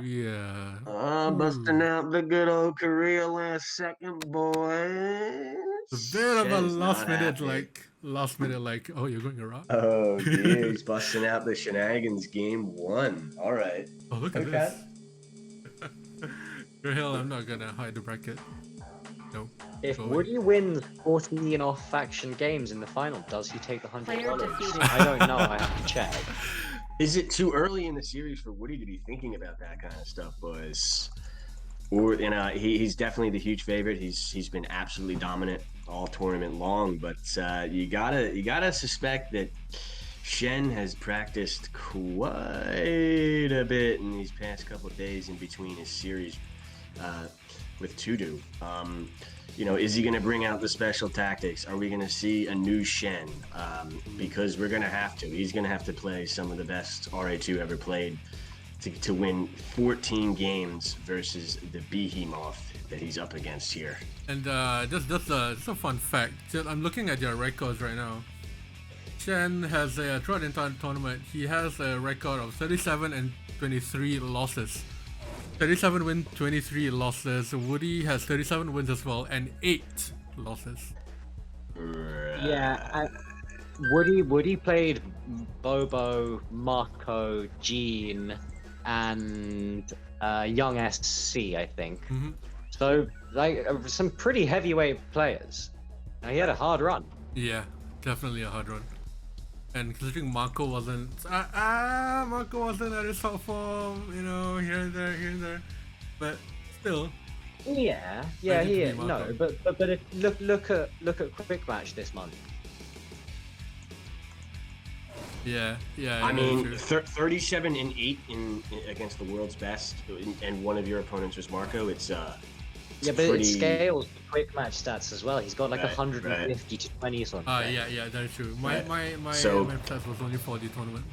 Korea. Busting out the good old Korea last second, boys. A bit of a Shen's not happy. last minute, like, oh, you're going Iraq? Oh, dear. He's busting out the shenanigans game one. All right. Oh, look at Okay. this. For hell, I'm not gonna hide the bracket. No. If Go Wudi wins 14 off-faction games in the final, does he take the Player $100? defeated. I don't know. I have to check. Is it too early in the series for Woody to be thinking about that kind of stuff, boys? Or he's definitely the huge favorite. He's been absolutely dominant all tournament long, but you gotta suspect that Shen has practiced quite a bit in these past couple of days in between his series with Tudu. Is he going to bring out the special tactics? Are we going to see a new Shen? Because we're going to have to. He's going to have to play some of the best RA2 ever played to win 14 games versus the behemoth that he's up against here. And just a fun fact. I'm looking at your records right now. Shen has throughout the entire tournament, he has a record of 37 and 23 losses. 37 wins, 23 losses. Wudi has 37 wins as well and 8 losses. Yeah, Wudi played Bobo, Marco, Gene, and Young SC, I think. Mm-hmm. So, like, some pretty heavyweight players. Now, he had a hard run. Yeah, definitely a hard run. And considering Marco wasn't at his top form, here and there, but still. Yeah, he is. No, but if, look at Quick Match this month. Yeah. I mean, 37 and 8 against the world's best, and one of your opponents was Marco. It's yeah, but it scales Quick Match stats as well. He's got like 150 to 20 or something. Yeah, that is true. My stats was only for the tournament.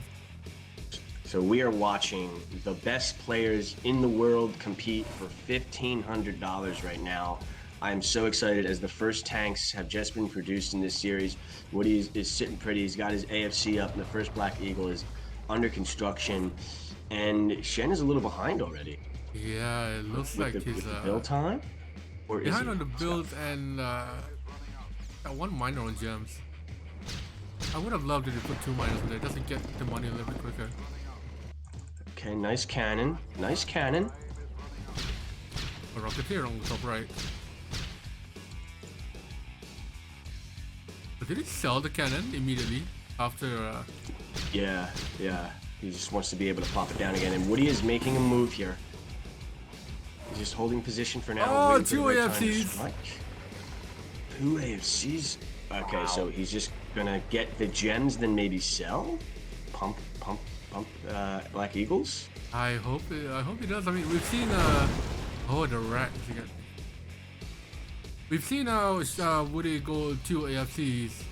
So we are watching the best players in the world compete for $1,500 right now. I am so excited as the first tanks have just been produced in this series. Woody is sitting pretty. He's got his AFC up, and the first Black Eagle is under construction. And Shen is a little behind already. Yeah, it looks like he's build time. Or behind on the build and got one minor on gems. I would have loved it if he put 2 minors in there just to get the money a little bit quicker. Okay, nice cannon. Nice cannon. A Rocketeer on the top right. But did he sell the cannon immediately after? Yeah. He just wants to be able to pop it down again. And Woody is making a move here. He's just holding position for now. Oh, 2 AFCs. 2 AFCs. Okay, so he's just gonna get the gems, then maybe sell. Pump. Black Eagles. I hope he does. I mean, we've seen the rat again. We've seen Woody go 2 AFCs,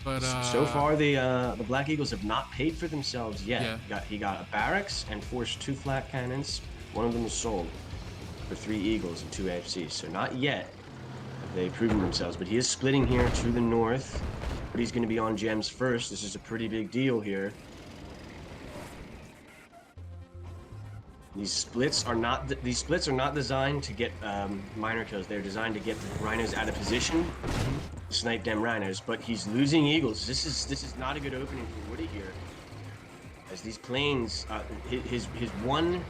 but so far the Black Eagles have not paid for themselves yet. Yeah. He got a barracks and forced 2 flat cannons. One of them was sold for 3 Eagles and 2 AFCs. So not yet have they proven themselves. But he is splitting here to the north. But he's going to be on gems first. This is a pretty big deal here. These splits are not designed to get minor kills. They're designed to get the rhinos out of position, snipe them rhinos. But he's losing eagles. This is not a good opening for Woody here, as these planes. His one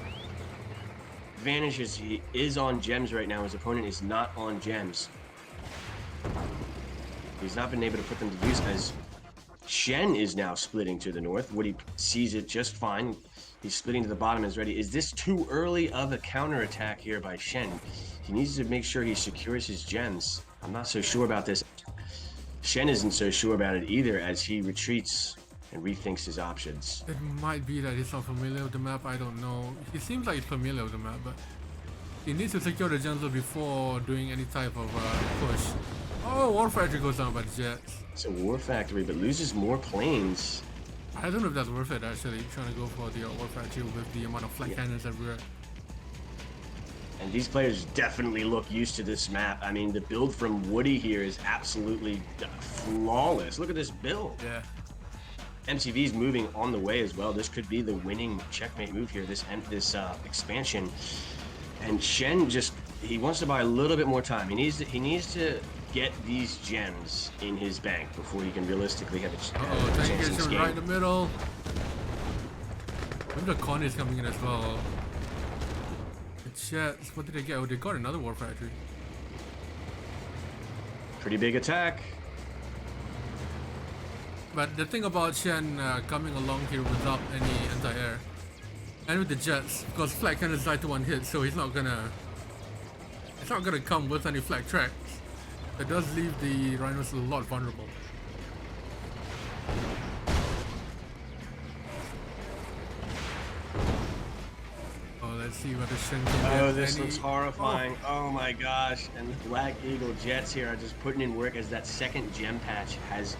advantage is he is on gems right now. His opponent is not on gems. He's not been able to put them to use, as Shen is now splitting to the north. Woody sees it just fine. He's splitting to the bottom and is ready. Is this too early of a counterattack here by Shen? He needs to make sure he secures his gems. I'm not so sure about this. Shen isn't so sure about it either, as he retreats and rethinks his options. it might be that he's not familiar with the map. I don't know. He seems like he's familiar with the map, but he needs to secure the gems before doing any type of push. Oh, War Factory goes down by the jets. It's a War Factory, but loses more planes. I don't know if that's worth it actually, trying to go for the War Factory with the amount of flat cannons everywhere. And these players definitely look used to this map. I mean, the build from Woody here is absolutely flawless. Look at this build. Yeah. MCV's moving on the way as well. This could be the winning checkmate move here. This expansion, and Shen he wants to buy a little bit more time. He needs to get these gems in his bank before he can realistically have a chance in this game. Right in the middle. Maybe the con is coming in as well. The Jets, what did they get? Oh, they got another War Factory. Pretty big attack. But the thing about Shen coming along here without any anti-air, and with the Jets, because flag cannons die to one hit, so he's not gonna come with any flag tracks. That does leave the Rhinos a lot vulnerable. Oh, let's see what the Shen can get. Oh, this looks horrifying. Oh my gosh. And the Black Eagle Jets here are just putting in work as that second gem patch has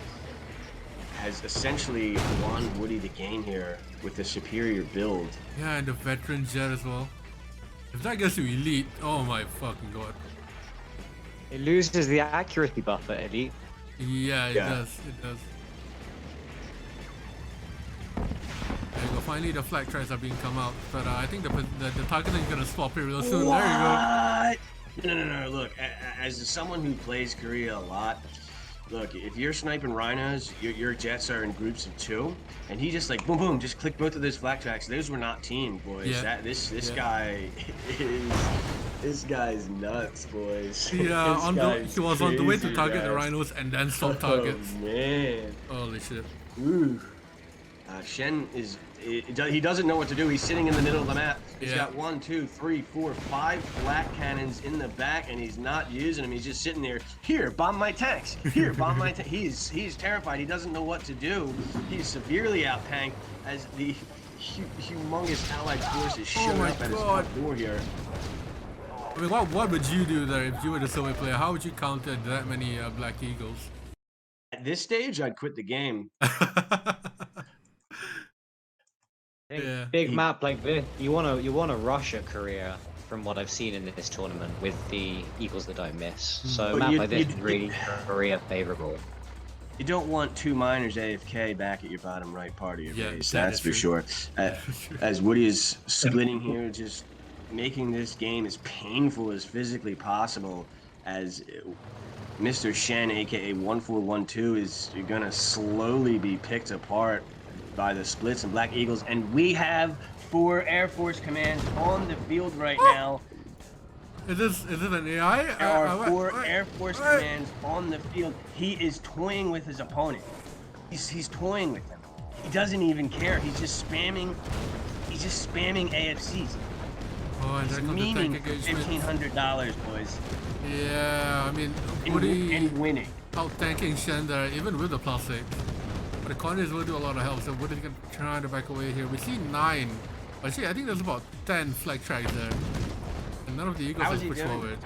essentially won Wudi the game here with the superior build. Yeah, and the veteran jet as well. If that gets to elite, oh my fucking god. It loses the accuracy buff at elite. Yeah, it does. It does. There you go. Finally, the flag tracks are being come out, but I think the targeting is gonna swap here real soon. What? There you go. No. Look, as someone who plays Korea a lot, look, if you're sniping Rhinos, your Jets are in groups of 2, and he just like boom boom, just click both of those flag tracks. Those were not teamed, boys. Yeah. This guy this guy's nuts, boys. Yeah, he was on the way to target the Rhinos and then swap targets. Oh man. Holy shit. Ooh. Shen he doesn't know what to do. He's sitting in the middle of the map. He's got 1, 2, 3, 4, 5 black cannons in the back, and he's not using them. He's just sitting there. Here, bomb my tanks. Here, bomb my tanks. He's terrified. He doesn't know what to do. He's severely outtanked as the humongous allied forces show up at his front door here. I mean, what would you do there if you were the Soviet player? How would you counter that many Black Eagles? At this stage, I'd quit the game. Big map like this, you wanna rush a Korea from what I've seen in this tournament with the Eagles that don't miss. So a map like this is really Korea favorable. You don't want 2 miners AFK back at your bottom right part of your base. That's for sure. As Wudi is splitting here, just making this game as painful as physically possible, as Mr. Shen, aka 1412, is gonna slowly be picked apart by the splits and Black Eagles, and we have 4 Air Force commands on the field right now. Is it an AI? There are 4 Air Force commands on the field. He is toying with his opponent. He's toying with them. He doesn't even care. He's just spamming AFCs. Oh, and he's meaning $1,500, boys. Yeah, I mean, and winning. Out-tanking Shen there, even with the +6. But the corners will do a lot of help, so Wudi can try to back away here. We see 9. Actually, I think there's about 10 flag tracks there. And none of the Eagles have pushed forward.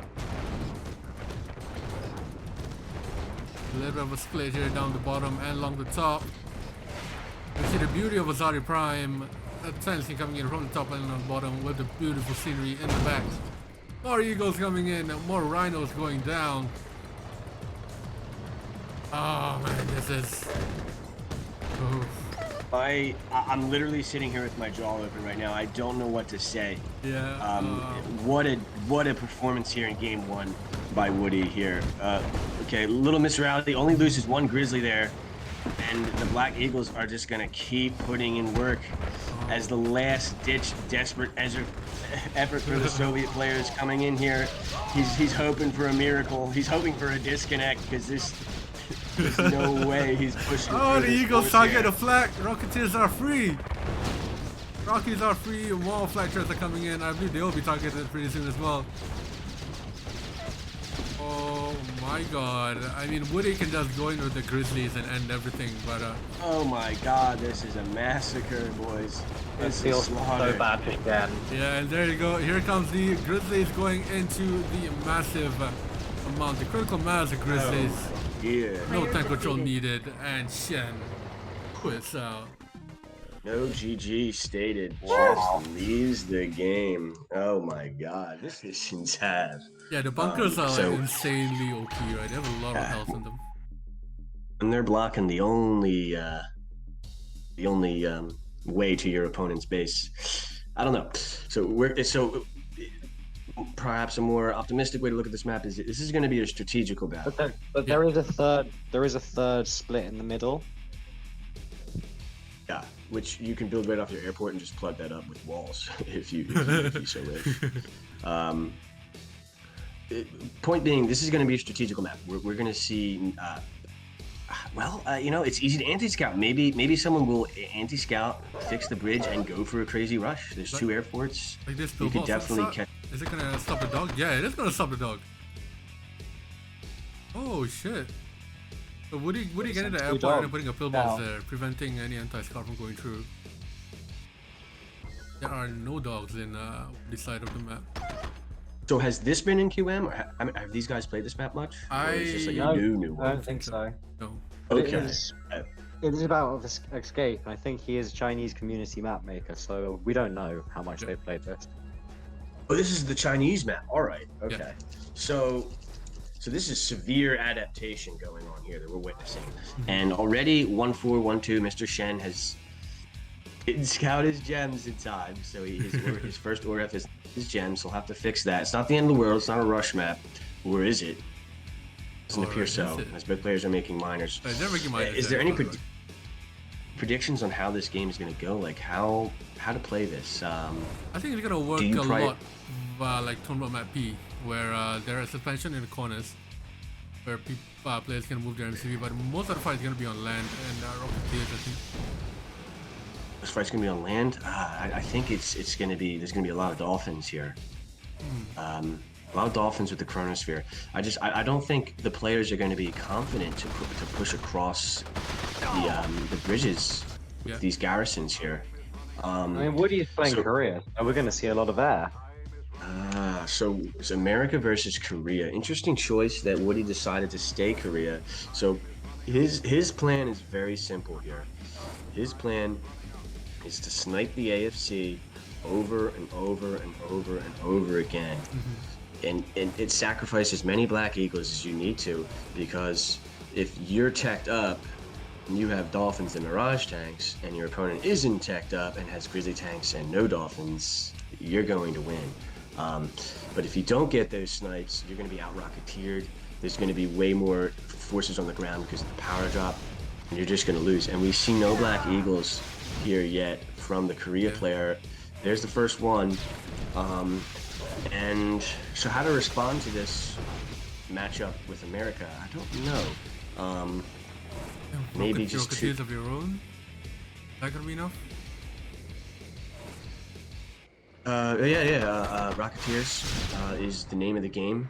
A little bit of a split here down the bottom and along the top. We see the beauty of Azari Prime. Essentially coming in from the top and on the bottom with the beautiful scenery in the back. More Eagles coming in, more Rhinos going down. Oh man, this is... I'm literally sitting here with my jaw open right now. I don't know what to say. Yeah. What a performance here in game 1 by Wudi here. Okay, little misreality. Only loses 1 Grizzly there, and the Black Eagles are just gonna keep putting in work as the last-ditch desperate effort for the Soviet players coming in here. He's hoping for a miracle. He's hoping for a disconnect because there's no way he's pushing. Oh, the Eagles target the flag. Rocketeers are free. Rockies are free. More flag tracks are coming in. I believe they will be targeted pretty soon as well. Oh my god. I mean, Wudi can just go in with the Grizzlies and end everything, but oh my god, this is a massacre, boys. This feels so bad for Shen. Yeah, and there you go. Here comes the Grizzlies going into the massive amount, the critical mass of Grizzlies. Yeah. No tank control needed, and Shen quits out. No GG stated. Just leaves the game. Oh my god, this is intense. Yeah, the bunkers are like insanely OP, right? They have a lot of health in them. And they're blocking the only the only way to your opponent's base. I don't know. So perhaps a more optimistic way to look at this map is this is going to be a strategical battle. But there is a third. There is a third split in the middle. Yeah, which you can build right off your airport and just plug that up with walls if you so wish. Point being, this is going to be a strategical map. We're going to see. It's easy to anti-scout. Maybe someone will anti-scout, fix the bridge, and go for a crazy rush. There's two airports. Like this, you could definitely catch. Is it gonna stop the dog? Yeah, it is gonna stop the dog. Oh shit! So Wudi getting to the airport and putting a pillbox there, preventing any anti-scout from going through. There are no dogs in this side of the map. So has this been in QM, or have these guys played this map much? Or is this like a new one? I don't think so. No. Okay. It is about escape, and I think he is a Chinese community map maker, so we don't know how much they've played this. Oh, this is the Chinese map. All right. Okay. Yeah. So this is severe adaptation going on here that we're witnessing, and already 1-4-1-2. Mr. Shen didn't scout his gems in time, so his first ORF is his gems. He'll have to fix that. It's not the end of the world. It's not a rush map. Or is it? Doesn't appear so. As both players are making minors. They're making minors. Is there any predictions on how this game is going to go? Like how to play this? I think it's gonna work a lot like Tournament Map P, where there is suspension in the corners, where players can move their MCV, but most of the fight is gonna be on land and Rocketeers, I think. This fight's gonna be on land. I think it's gonna be. There's gonna be a lot of dolphins here. A lot of dolphins with the Chronosphere. I don't think the players are going to be confident to push across the bridges with these garrisons here. I mean, Wudi is playing Korea, so we're going to see a lot of air. So it's America versus Korea. Interesting choice that Wudi decided to stay Korea. So his plan is very simple here. His plan is to snipe the AFC over and over and over and over again. And it sacrifices as many Black Eagles as you need to, because if you're teched up and you have Dolphins and Mirage tanks, and your opponent isn't teched up and has Grizzly tanks and no Dolphins, you're going to win. But if you don't get those snipes, you're going to be out-rocketeered. There's going to be way more forces on the ground because of the power drop, and you're just going to lose. And we see no Black Eagles here yet from the Korea player. There's the first one. And so how to respond to this matchup with America, I don't know. Maybe just two of your own. Is that gonna be enough? Rocketeers is the name of the game.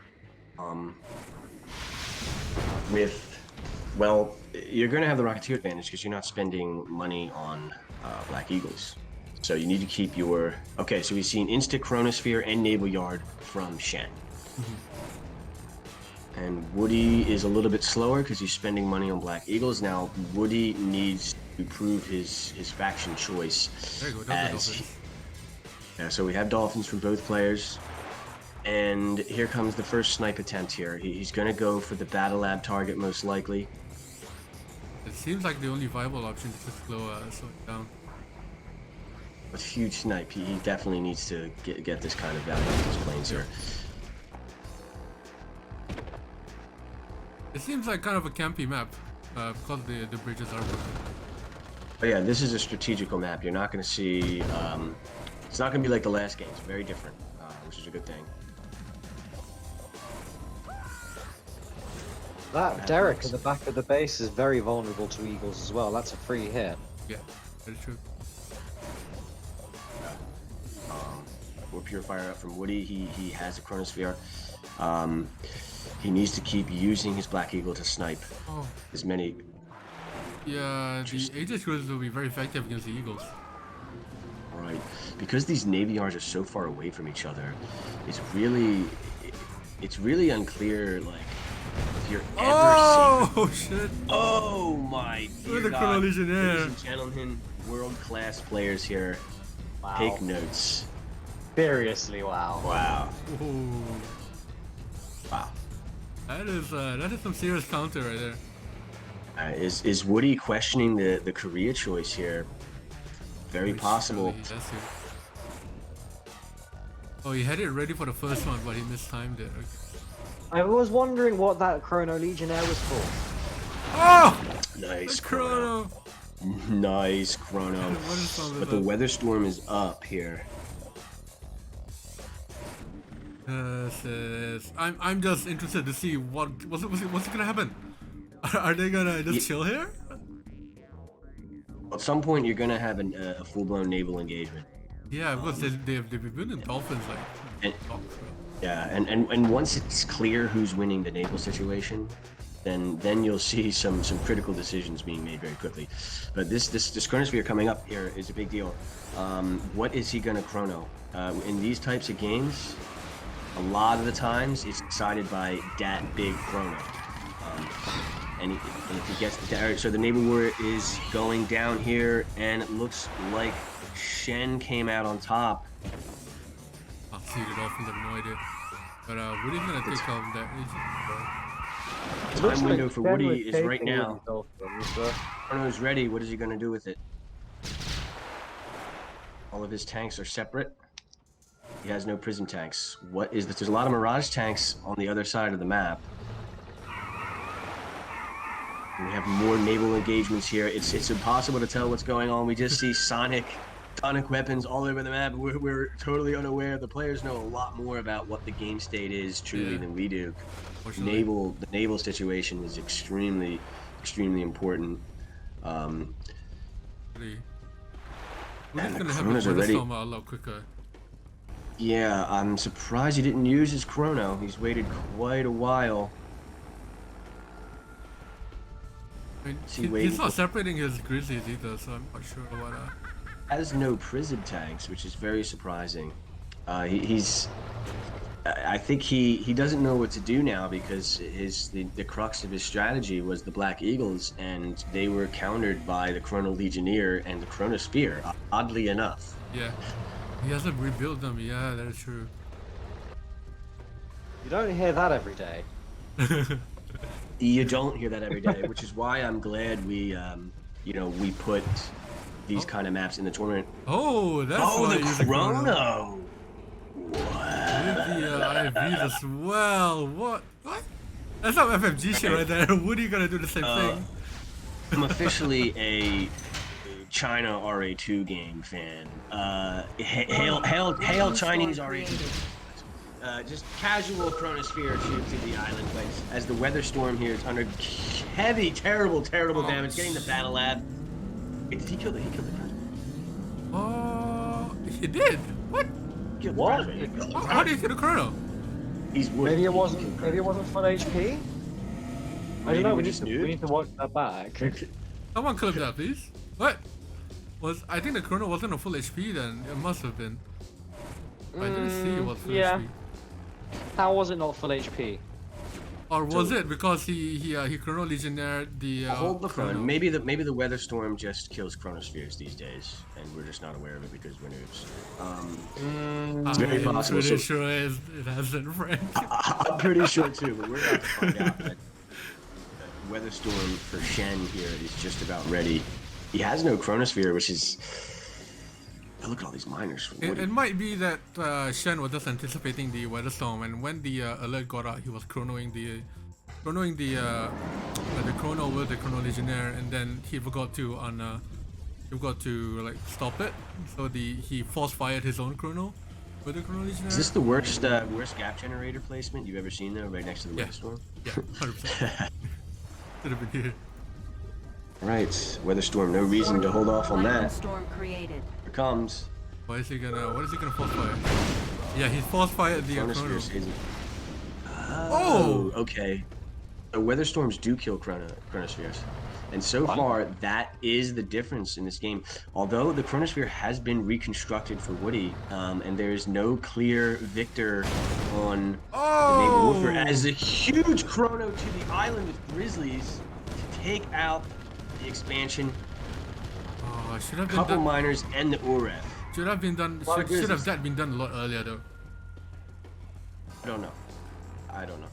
You're gonna have the Rocketeer advantage because you're not spending money on Black Eagles. So you need to keep your... Okay, so we've seen Insta Chronosphere and Naval Yard from Shen. And Wudi is a little bit slower because he's spending money on Black Eagles. Now, Wudi needs to prove his faction choice. There you go, so we have Dolphins from both players. And here comes the first snipe attempt here. He's going to go for the Battle Lab target, most likely. It seems like the only viable option is to slow it down. With huge snipe, he definitely needs to get this kind of value off his planes here. It seems like kind of a campy map because the bridges are broken. But yeah, this is a strategical map. You're not going to see... it's not going to be like the last game. It's very different, which is a good thing. That Derek at the back of the base is very vulnerable to Eagles as well. That's a free hit. Yeah, that is true. More Purifier up from Wudi. He has a Chronosphere. He needs to keep using his Black Eagle to snipe as many. Yeah, the Aegis Cruisers will be very effective against the Eagles. Right, because these Navy yards are so far away from each other, it's really unclear. Like, if you're ever shit! Oh my dear God! Ladies and gentlemen, world-class players here. Wow. Take notes. Seriously, wow. Wow. Ooh. Wow. That is some serious counter right there. Is Wudi questioning the Korea choice here? Very possible. Oh, he had it ready for the first one, but he mistimed it. Okay. I was wondering what that Chrono Legionnaire was for. Oh! Nice Chrono. Nice Chrono. But the weather storm is up here. I'm just interested to see what's gonna happen. Are they gonna just chill here? At some point, you're gonna have a full-blown naval engagement. Yeah, because they've been building dolphins like. And once it's clear who's winning the naval situation, then you'll see some critical decisions being made very quickly. But this chronosphere coming up here is a big deal. What is he gonna chrono? In these types of games, a lot of the times it's decided by that big chrono. And if he gets so the naval war is going down here, and it looks like Shen came out on top. I'll see the dolphins, I have no idea. But Wudi's gonna take off that region. Time window for Wudi is right now. Chrono is ready. What is he gonna do with it? All of his tanks are separate. He has no prison tanks. What is this? There's a lot of Mirage tanks on the other side of the map. We have more naval engagements here. It's impossible to tell what's going on. We just see sonic weapons all over the map. We're totally unaware. The players know a lot more about what the game state is truly than we do. The naval situation is extremely important. We're just gonna have the weather storm a lot quicker. Yeah, I'm surprised he didn't use his Chrono. He's waited quite a while. I mean, he's not separating his grizzlies either, so I'm not sure what. Has no prison tanks, which is very surprising. I think he doesn't know what to do now, because the crux of his strategy was the Black Eagles, and they were countered by the Chrono Legionnaire and the Chronosphere. Oddly enough. Yeah, he hasn't rebuilt them. Yeah, that is true. You don't hear that every day. You don't hear that every day, which is why I'm glad we put these kind of maps in the tournament. Oh, that's why the Chrono. With the IV as well. What? That's not FFG shit right there. Wudi gonna do the same thing. I'm officially a China RA2 game fan. Hail Chinese RA2. Just casual chronosphere to the island, but as the weather storm here is under heavy, terrible damage, getting the battle lab. Did he kill the Chrono? Oh, he did. What? What? How did he kill the Chrono? Maybe it wasn't full HP. I don't know. We need to watch that back. Someone clip that, please. What? I think the Chrono wasn't a full HP then. It must have been. I didn't see it was full HP. How was it not full HP? Or was it because he Chrono Legionnaire the hold the phone. Maybe the weather storm just kills chronospheres these days, and we're just not aware of it because we're noobs. It's very possible. I'm pretty sure it hasn't, Frank. I'm pretty sure too, but we're about to find out that the weather storm for Shen here is just about ready. He has no chronosphere, which is. Look at all these miners. It might be that Shen was just anticipating the weather storm, and when the alert got out, he was chronoing the Chrono with the Chrono Legionnaire, and then he forgot to like stop it. So he force fired his own Chrono with the Chrono Legionnaire. Is this the worst gap generator placement you've ever seen though? Right next to the weather storm. Yeah, 100%. Should have been here. Right, weather storm. No reason to hold off on that. Storm created. Here comes. What is he gonna force fire? Yeah, he force fired the Chrono. Oh, okay. So weather storms do kill chronospheres, and so far that is the difference in this game. Although the chronosphere has been reconstructed for Wudi, and there is no clear victor on the naval warfare, as a huge chrono to the island with grizzlies to take out the expansion. Oh, should have been couple done. Miners and the Uref. Should have been done. Should have that been done a lot earlier though. I don't know. Well, I don't know.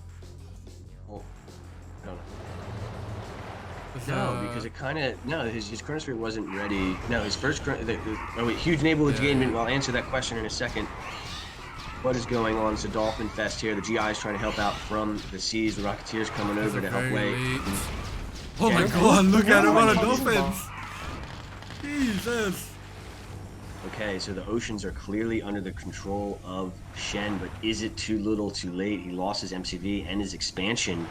No, because it kind of his chronosphere wasn't ready. No, his first huge naval engagement. Well, I'll answer that question in a second. What is going on? It's a dolphin fest here. The GI is trying to help out from the seas. The Rocketeers coming over to help wait. Oh my God! Look at him on the dolphins. Jesus. Okay, so the oceans are clearly under the control of Shen, but is it too little, too late? He lost his MCV and his expansion.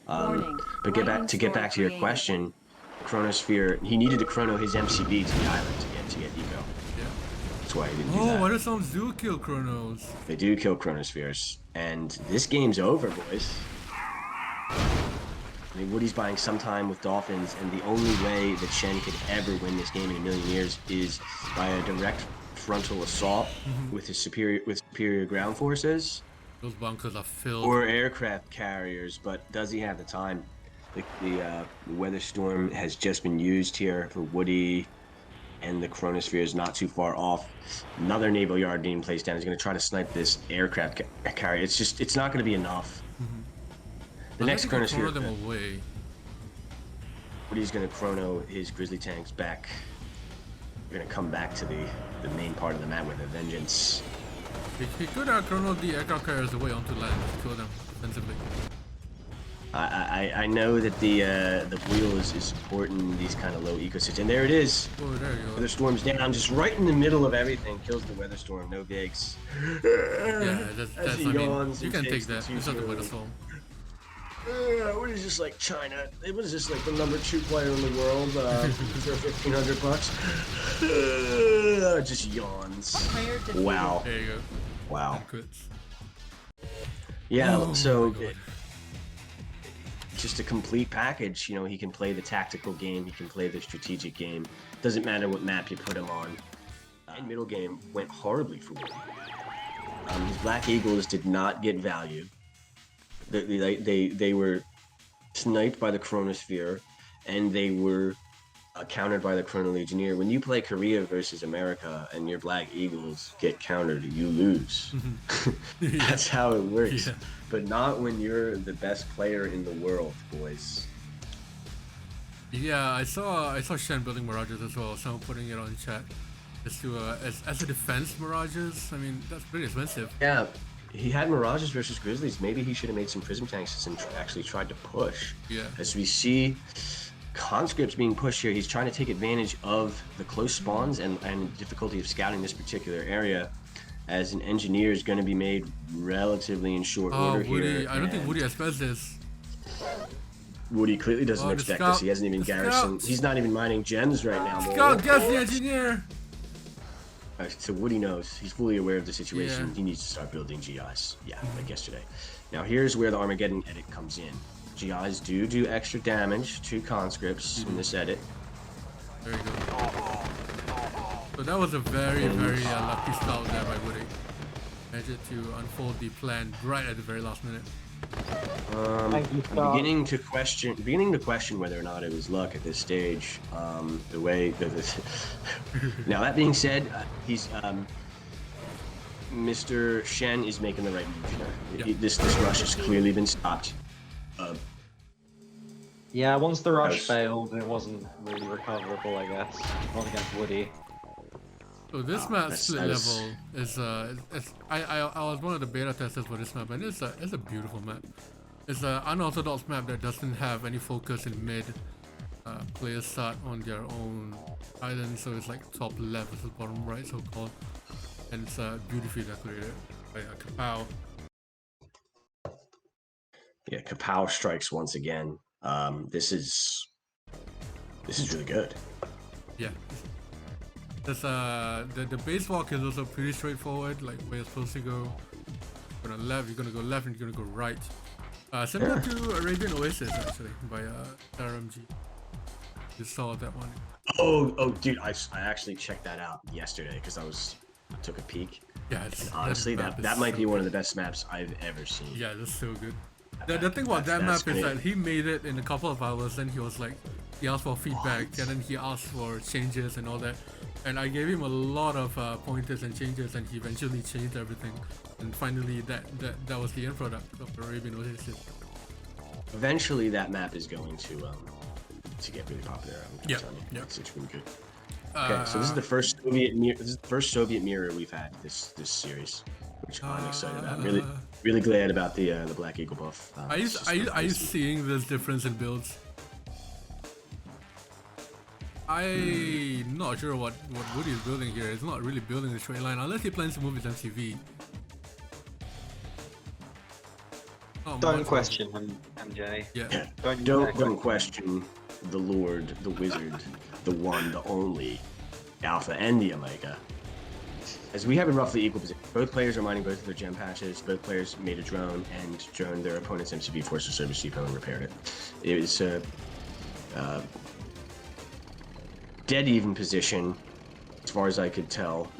But get back to your question, Chronosphere. He needed to chrono his MCV to the island to get eco. Yeah. That's why he didn't do that. Oh, what if some do kill Chronos? They do kill Chronospheres, and this game's over, boys. I mean, Woody's buying some time with Dolphins, and the only way that Shen could ever win this game in a million years is by a direct frontal assault with his superior ground forces. Those bunkers are filled. Or aircraft carriers, but does he have the time? The weather storm has just been used here for Woody, and the Chronosphere is not too far off. Another naval yard being placed down. He's going to try to snipe this aircraft carrier. It's not going to be enough. The next Chronosphere. Them away. Woody's going to chrono his Grizzly tanks back. We're going to come back to the main part of the map with a vengeance. He could have chronoed the aircraft carriers away onto land to kill them defensively. I know that the wheel is supporting these kind of low ecosystems. And there it is. Oh, there you go. Weather storm's down, just right in the middle of everything. Kills the weather storm, no gigs. Yeah, that's I mean, you can take that. It's not the weather storm. What is this, like China? It was just like the #2 player in the world for $1,500. Just yawns. Wow. There you go. Wow. Yeah. So just a complete package. You know, he can play the tactical game. He can play the strategic game. Doesn't matter what map you put him on. And middle game went horribly for Wudi. His Black Eagles did not get value. They were sniped by the Chronosphere, and they were countered by the Chrono Legionnaire. When you play Korea versus America and your Black Eagles get countered, you lose. That's how it works. Yeah. But not when you're the best player in the world, boys. Yeah, I saw Shen building Mirages as well. Someone putting it on chat as to as a defense Mirages. I mean, that's pretty expensive. Yeah. He had Mirages versus Grizzlies. Maybe he should have made some Prism tanks and actually tried to push. Yeah. As we see conscripts being pushed here, he's trying to take advantage of the close spawns and difficulty of scouting this particular area, as an engineer is going to be made relatively in short order Wudi, here. I don't think Wudi expects this. Wudi clearly doesn't expect this. He hasn't even garrisoned. He's not even mining gems right now. Scout gets the engineer. So Wudi knows. He's fully aware of the situation. Yeah. He needs to start building GIs. Yeah, like yesterday. Now here's where the Armageddon edit comes in. GIs do extra damage to conscripts in this edit. There you go. So that was a very lucky scout there by Wudi. Managed to unfold the plan right at the very last minute. I'm beginning to question whether or not it was luck at this stage. The way that this. Now that being said, he's Mr. Shen is making the right move here. Yep. This rush has clearly been stopped. Yeah, once the rush failed, it wasn't really recoverable, I guess. Not against Wudi. So this map split level is I was one of the beta testers for this map, and it's a beautiful map. It's an unorthodox map that doesn't have any focus in mid. Players start on their own island, so it's like top left versus bottom right, so called, and it's beautifully decorated by Kapow. Yeah, Kapow strikes once again. This is really good. Yeah. The base walk is also pretty straightforward, like where you're supposed to go. You're gonna left, you're gonna go left, and you're gonna go right. Similar to Arabian Oasis, actually, by RMG. You saw that one. Oh, dude, I actually checked that out yesterday because I took a peek. Yeah, and honestly, that might be one of the best maps I've ever seen. Yeah, that's so good. The thing about that map is that he made it in a couple of hours, then he was like, he asked for feedback, and then he asked for changes and all that. And I gave him a lot of pointers and changes, and he eventually changed everything. And finally, that was the end product of Arabian Oasis. Eventually, that map is going to to get really popular. Yeah. It's really good. Okay, so this is the first Soviet mirror. This is the first Soviet mirror we've had this series, which I'm excited about. Really glad about the Black Eagle buff. Are you seeing this difference in builds? I'm not sure what Wudi is building here. He's not really building a straight line unless he plans to move his MCV. Don't question him, MJ. Yeah. Don't question the Lord, the Wizard, the One, the Only, Alpha and the Omega. As we have in roughly equal position, both players are mining both of their gem patches. Both players made a drone and droned their opponent's MCV force to service depot and repaired it. It was a dead even position, as far as I could tell.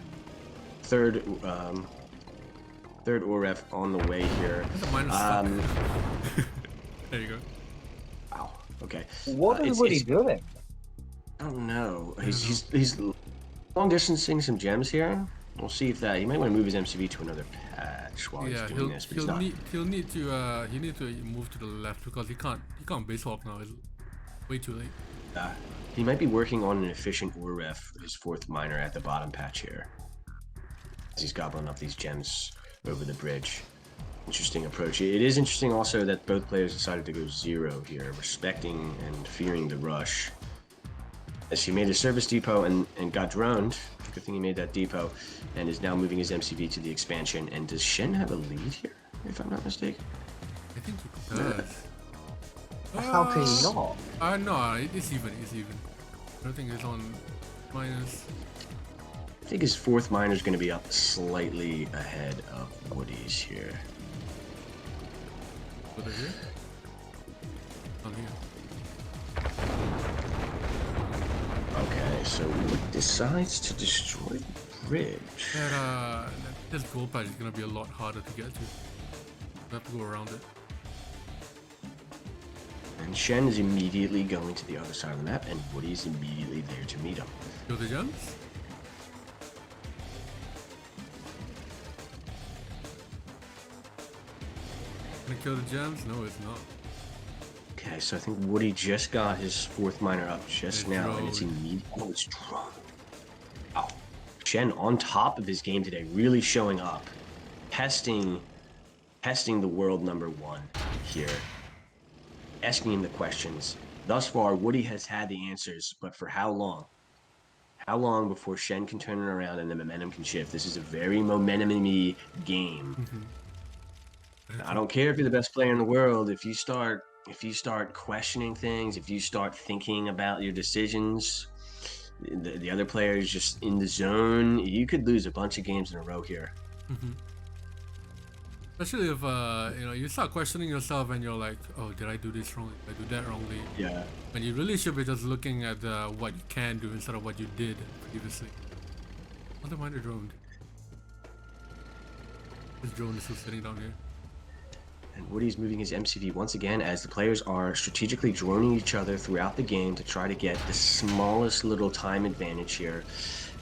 Third ORF on the way here. There you go. Wow. Okay. What is he doing? I don't know. He's long distancing some gems here. We'll see if that he might want to move his MCV to another patch while he's doing this. But he'll need to move to the left because he can't base walk now. It's way too late. He might be working on an efficient ORF, his fourth miner at the bottom patch here. He's gobbling up these gems over the bridge. Interesting approach. It is interesting also that both players decided to go 0 here, respecting and fearing the rush. As he made a service depot and got droned. Good thing he made that depot, and is now moving his MCV to the expansion. And does Shen have a lead here, if I'm not mistaken? I think he does. How can he not? No, it's even. I don't think it's on minus. I think his fourth miner is going to be up slightly ahead of Wudi's here. Over here? On here. Okay, so Wood decides to destroy the bridge. This gold patch is going to be a lot harder to get to. We have to go around it. And Shen is immediately going to the other side of the map, and Wudi is immediately there to meet him. Kill the gems? Gonna kill the gems? No, it's not. Okay, so I think Wudi just got his fourth miner up just now, and it's immediate. Oh, it's drone. Wow. Shen on top of his game today, really showing up, testing the world #1 here, asking him the questions. Thus far, Wudi has had the answers, but for how long? How long before Shen can turn it around and the momentum can shift? This is a very momentum-y game. I don't care if you're the best player in the world. If you start questioning things, if you start thinking about your decisions, the other player is just in the zone. You could lose a bunch of games in a row here. Especially if you start questioning yourself and you're like, oh, did I do this wrongly? Did I do that wrongly? Yeah. And you really should be just looking at what you can do instead of what you did previously. Other miner droned. This drone is still sitting down here. And Wudi's moving his MCV once again as the players are strategically droning each other throughout the game to try to get the smallest little time advantage here.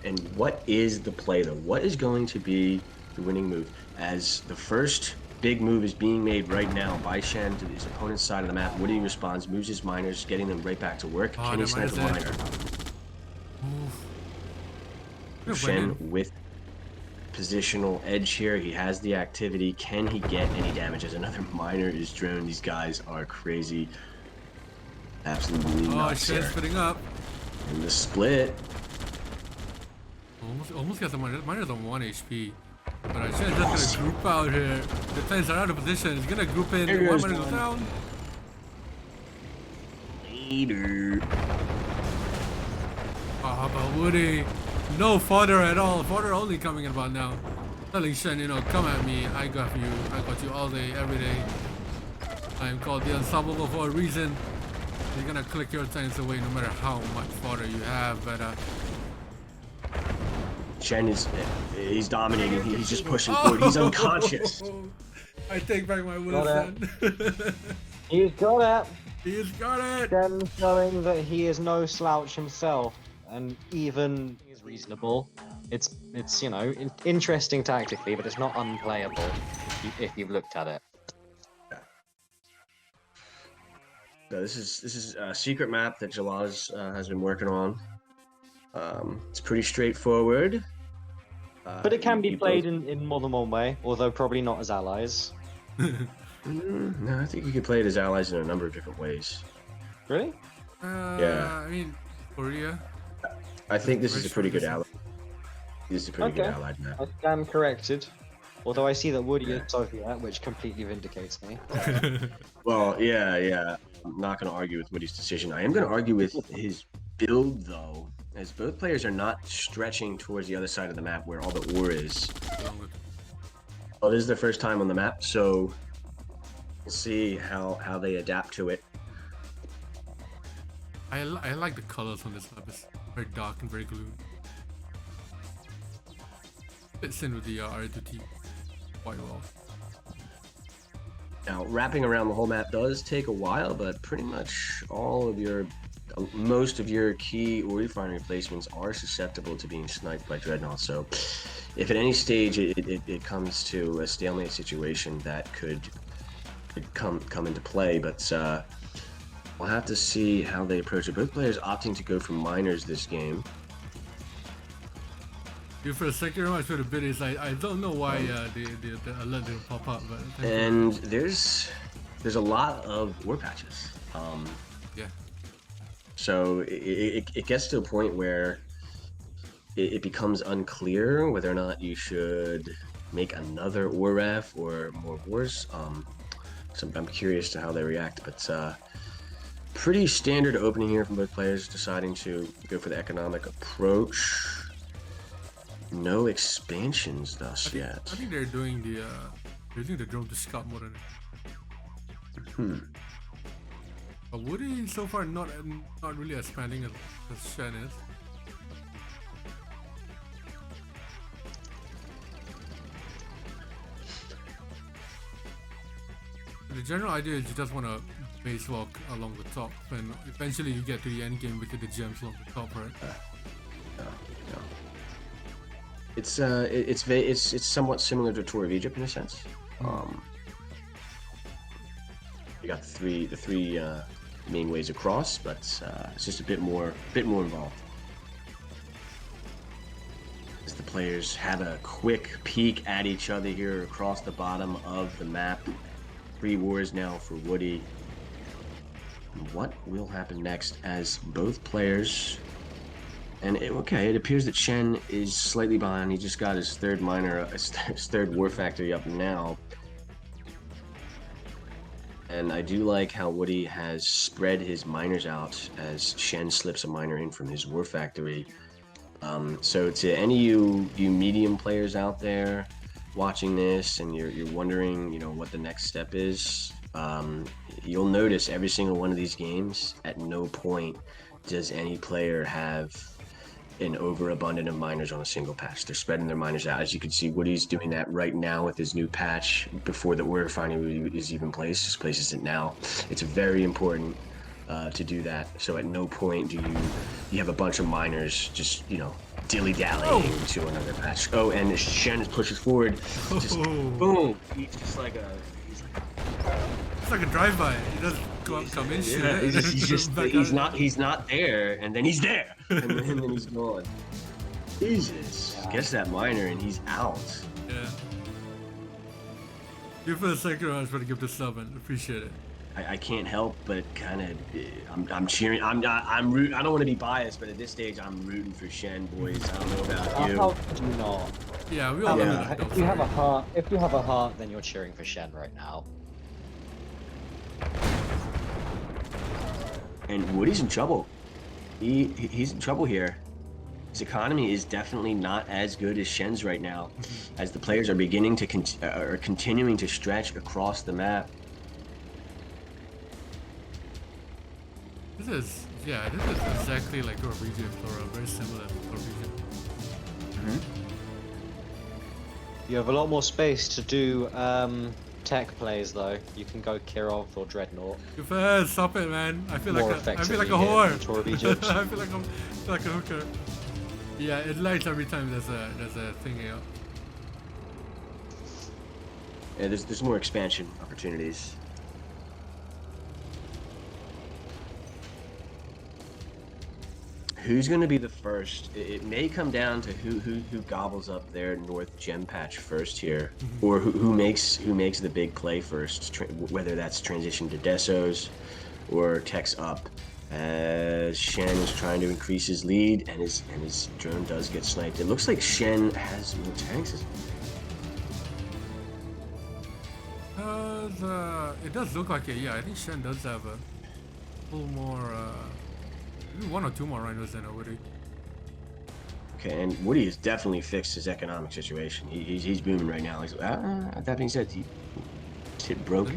And what is the play though? What is going to be the winning move? As the first big move is being made right now by Shen to his opponent's side of the map. Wudi responds, moves his miners, getting them right back to work. Can he snipe the miner? Shen with positional edge here. He has the activity. Can he get any damage as another miner is droned? These guys are crazy. Absolutely nuts. Shen's splitting up. And the split. Almost got the miner. Miner's on 1 HP. But Shen's just gonna group out here. The planes are out of position. He's gonna group in. One miner goes down. Later. How about Wudi? No fodder at all. Fodder only coming in about now. Telling Shen, come at me. I got you. I got you all day, every day. I am called the Unstoppable for a reason. You're gonna click your tanks away no matter how much fodder you have, but Shen he's dominating. He's just pushing forward. He's unconscious. I take back my word, son. He's got it. He's got it. Shen showing that he is no slouch himself, and even is reasonable. It's interesting tactically, but it's not unplayable if you've looked at it. So this is a secret map that Jalaz has been working on. It's pretty straightforward. But it can be played in more than one way, although probably not as allies. No, I think you can play it as allies in a number of different ways. Really? Yeah. I mean, Korea. I think this is a pretty good ally. This is a pretty good allied map. I stand corrected. Although I see that Wudi is Soviet, which completely vindicates me. Well, yeah. I'm not going to argue with Woody's decision. I am going to argue with his build, though, as both players are not stretching towards the other side of the map where all the ore is. Well, this is their first time on the map, so we'll see how they adapt to it. I like the colors on this map. It's very dark and very gloomy. Fits in with the RA2 quite well. Now, wrapping around the whole map does take a while, but pretty much most of your key ore refinery placements are susceptible to being sniped by dreadnoughts. So, if at any stage it comes to a stalemate situation, that could come into play. But we'll have to see how they approach it. Both players opting to go for miners this game. For a second, I sort of bit is I don't know why the alert didn't pop up, but and there's a lot of ore patches. Yeah. So it gets to a point where it becomes unclear whether or not you should make another ore ref or more ores. So I'm curious to how they react, but pretty standard opening here from both players, deciding to go for the economic approach. No expansions thus yet. I think they're doing the drone to scout more than But Wudi so far not really expanding as Shen is. The general idea is you just want to base walk along the top, and eventually you get to the end game with the gems along the top, right? No. It's somewhat similar to a Tour of Egypt in a sense. You got the three main ways across, but it's just a bit more involved. As the players have a quick peek at each other here across the bottom of the map. 3 wars now for Wudi. What will happen next as both players? And it appears that Shen is slightly behind. He just got his third war factory up now. And I do like how Wudi has spread his miners out as Shen slips a miner in from his war factory. So to any you medium players out there watching this and you're wondering, what the next step is, you'll notice every single one of these games, at no point does any player have an overabundance of miners on a single patch. They're spreading their miners out. As you can see, Woody's doing that right now with his new patch before the ore refinery is even placed. Just places it now. It's very important to do that. So at no point do you have a bunch of miners just dilly-dallying to another patch. Oh, and Shen pushes forward. Just boom. He's just like a. It's like a drive-by. He doesn't come in. Yeah, he's not there, and then he's there, and then he's gone. Jesus, gets that miner, and he's out. Yeah. You for the second round, I was going to give the sub, and appreciate it. I can't help but kind of, I'm cheering. I'm rooting. I don't want to be biased, but at this stage, I'm rooting for Shen, boys. I don't know about you. How could you not? Yeah, we all know that. If you have a heart, then you're cheering for Shen right now. And Woody's in trouble. He's in trouble here. His economy is definitely not as good as Shen's right now, as the players are beginning to continuing to stretch across the map. This is exactly like Tour of Egypt, or very similar to Tour of Egypt. You have a lot more space to do tech plays though. You can go Kirov or Dreadnought. Stop it, man. I feel like a whore. Tour of Egypt. I feel like a hooker. Yeah, it lights every time there's a thing here. Yeah, there's more expansion opportunities. who's going to be the first? It may come down to who gobbles up their North Gem Patch first here, or who makes the big play first, whether that's transition to Desos or techs up. As Shen is trying to increase his lead, and his drone does get sniped. It looks like Shen has more tanks. It does look like it. Yeah, I think Shen does have a little more, maybe 1 or 2 more rhinos than Wudi. Okay, and Wudi has definitely fixed his economic situation. He's booming right now. That being said, he broke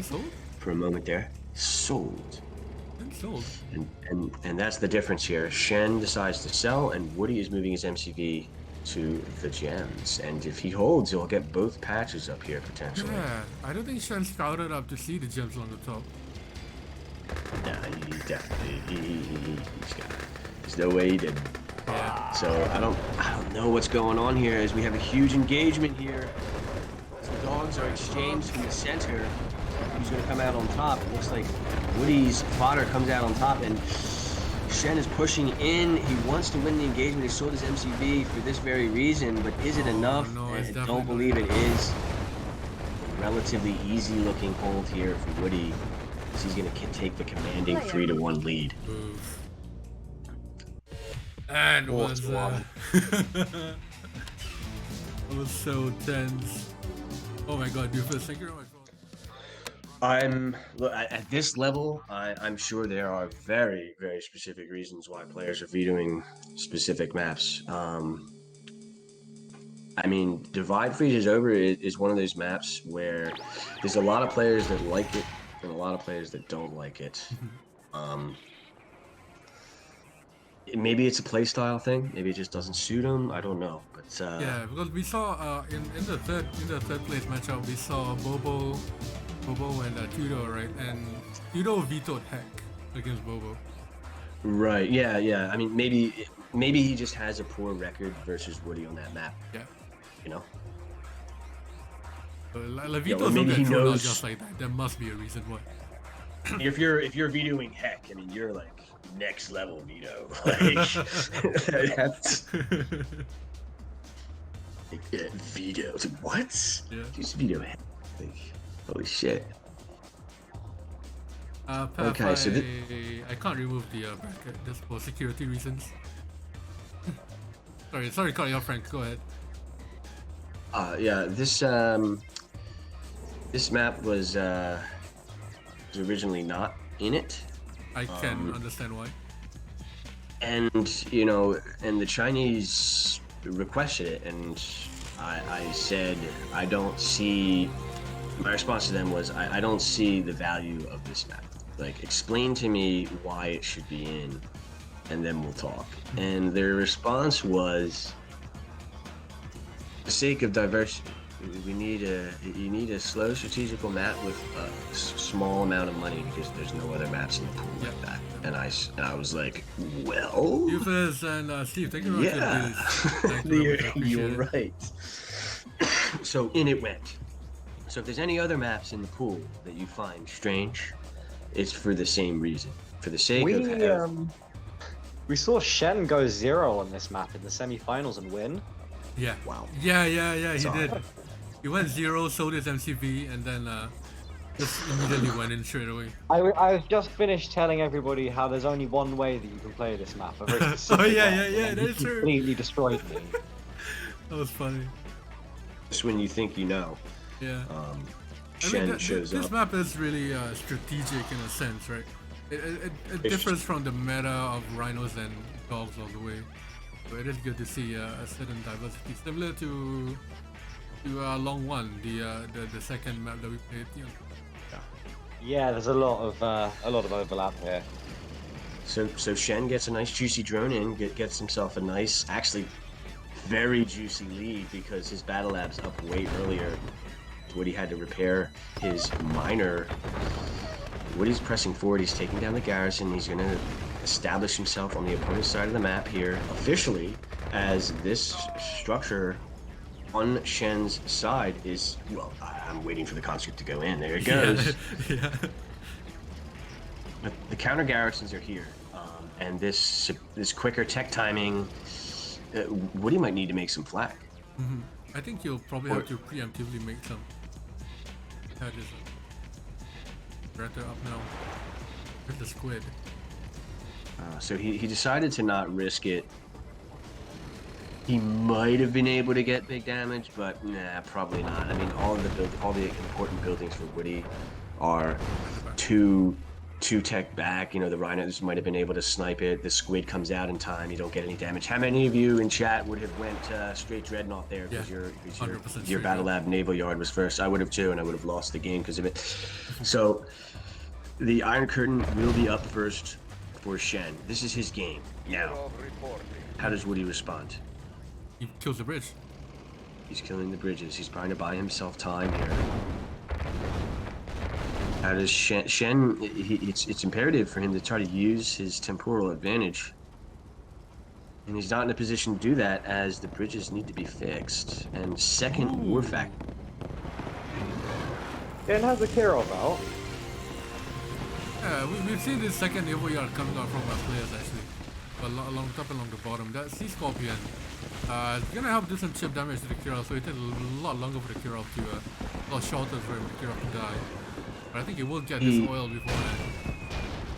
for a moment there. Sold. And that's the difference here. Shen decides to sell, and Wudi is moving his MCV to the gems. And if he holds, he'll get both patches up here potentially. Yeah, I don't think Shen scouted up to see the gems on the top. Nah, he definitely he's got it. There's no way he didn't. Yeah. So I don't know what's going on here, as we have a huge engagement here. As the dogs are exchanged in the center. Who's going to come out on top? It looks like Wudi's fodder comes out on top, and Shen is pushing in. He wants to win the engagement. He sold his MCV for this very reason, but is it enough? No, I don't believe it is. A relatively easy-looking hold here for Wudi, as he's going to take the commanding 3-1 lead. Oof. And was it was so tense. Oh my god, dude, for a second, oh my god. Look, at this level, I'm sure there are very, very specific reasons why players are vetoing specific maps. I mean, Divide Freezes Over is one of those maps where there's a lot of players that like it and a lot of players that don't like it. Maybe it's a playstyle thing. Maybe it just doesn't suit them. I don't know. But yeah, because we saw in the third place matchup, we saw Bobo and Tudo, right? And Tudo vetoed Heck against Bobo. Right. Yeah. I mean, maybe he just has a poor record versus Wudi on that map. Yeah. You know. Veto's maybe he knows just like that. There must be a reason why. If you're vetoing Heck, I mean, you're like next level veto. Like that's veto. What? Yeah. Just veto Heck. Like, holy shit. Okay, so I can't remove the bracket just for security reasons. sorry, cut you off, Frank. Go ahead. Yeah, this map was originally not in it. I can understand why. And and the Chinese requested it, and I said I don't see. My response to them was I don't see the value of this map. Like, explain to me why it should be in, and then we'll talk. And their response was, for the sake of diversity, you need a slow strategical map with a small amount of money, because there's no other maps in the pool like that. And I was like, well, Ufus and Steve, thank you very much. Yeah, you're right. So in it went. So if there's any other maps in the pool that you find strange, it's for the same reason. For the sake of we saw Shen go 0 on this map in the semi-finals and win. Yeah. Wow. Yeah, he did. He went 0, sold his MCV, and then just immediately went in straight away. I've just finished telling everybody how there's only one way that you can play this map. A very oh yeah, that's true. Completely destroyed me. That was funny. Just when you think you know. Yeah. Shen shows up. This map is really strategic in a sense, right? It differs from the meta of rhinos and dogs all the way. So it is good to see a certain diversity, similar to Long One, the second map that we played. Yeah, there's a lot of overlap here. So Shen gets a nice juicy drone in, gets himself a nice, actually very juicy lead, because his battle lab's up way earlier. Wudi had to repair his miner. Woody's pressing forward. He's taking down the garrison. He's going to establish himself on the opponent's side of the map here officially, as this structure on Shen's side is, well, I'm waiting for the conscript to go in. There it goes. Yeah. But the counter garrisons are here. and this quicker tech timing, Wudi might need to make some flak. I think you'll probably have to preemptively make some. That is Bretter up now with the squid. So he decided to not risk it. He might have been able to get big damage, but nah, probably not. I mean, all the important buildings for Wudi are two tech back. You know, the Rhinos might have been able to snipe it. The squid comes out in time. You don't get any damage. How many of you in chat would have went straight Dreadnought there because your Battle Lab Naval Yard was first? I would have too, and I would have lost the game because of it. So the Iron Curtain will be up first for Shen. This is his game now. How does Wudi respond? He kills the bridge. He's killing the bridges. He's trying to buy himself time here. How does Shen? It's imperative for him to try to use his temporal advantage, and he's not in a position to do that as the bridges need to be fixed. And second war factor. Shen has a Kirov out. Yeah, we've seen this second naval yard coming out from our players actually. Along top, along the bottom. That Sea Scorpion is gonna help do some chip damage to the Kirov, so it takes a lot longer for the Kirov to, a lot shorter for the Kirov to die. But I think it will get this oil before that.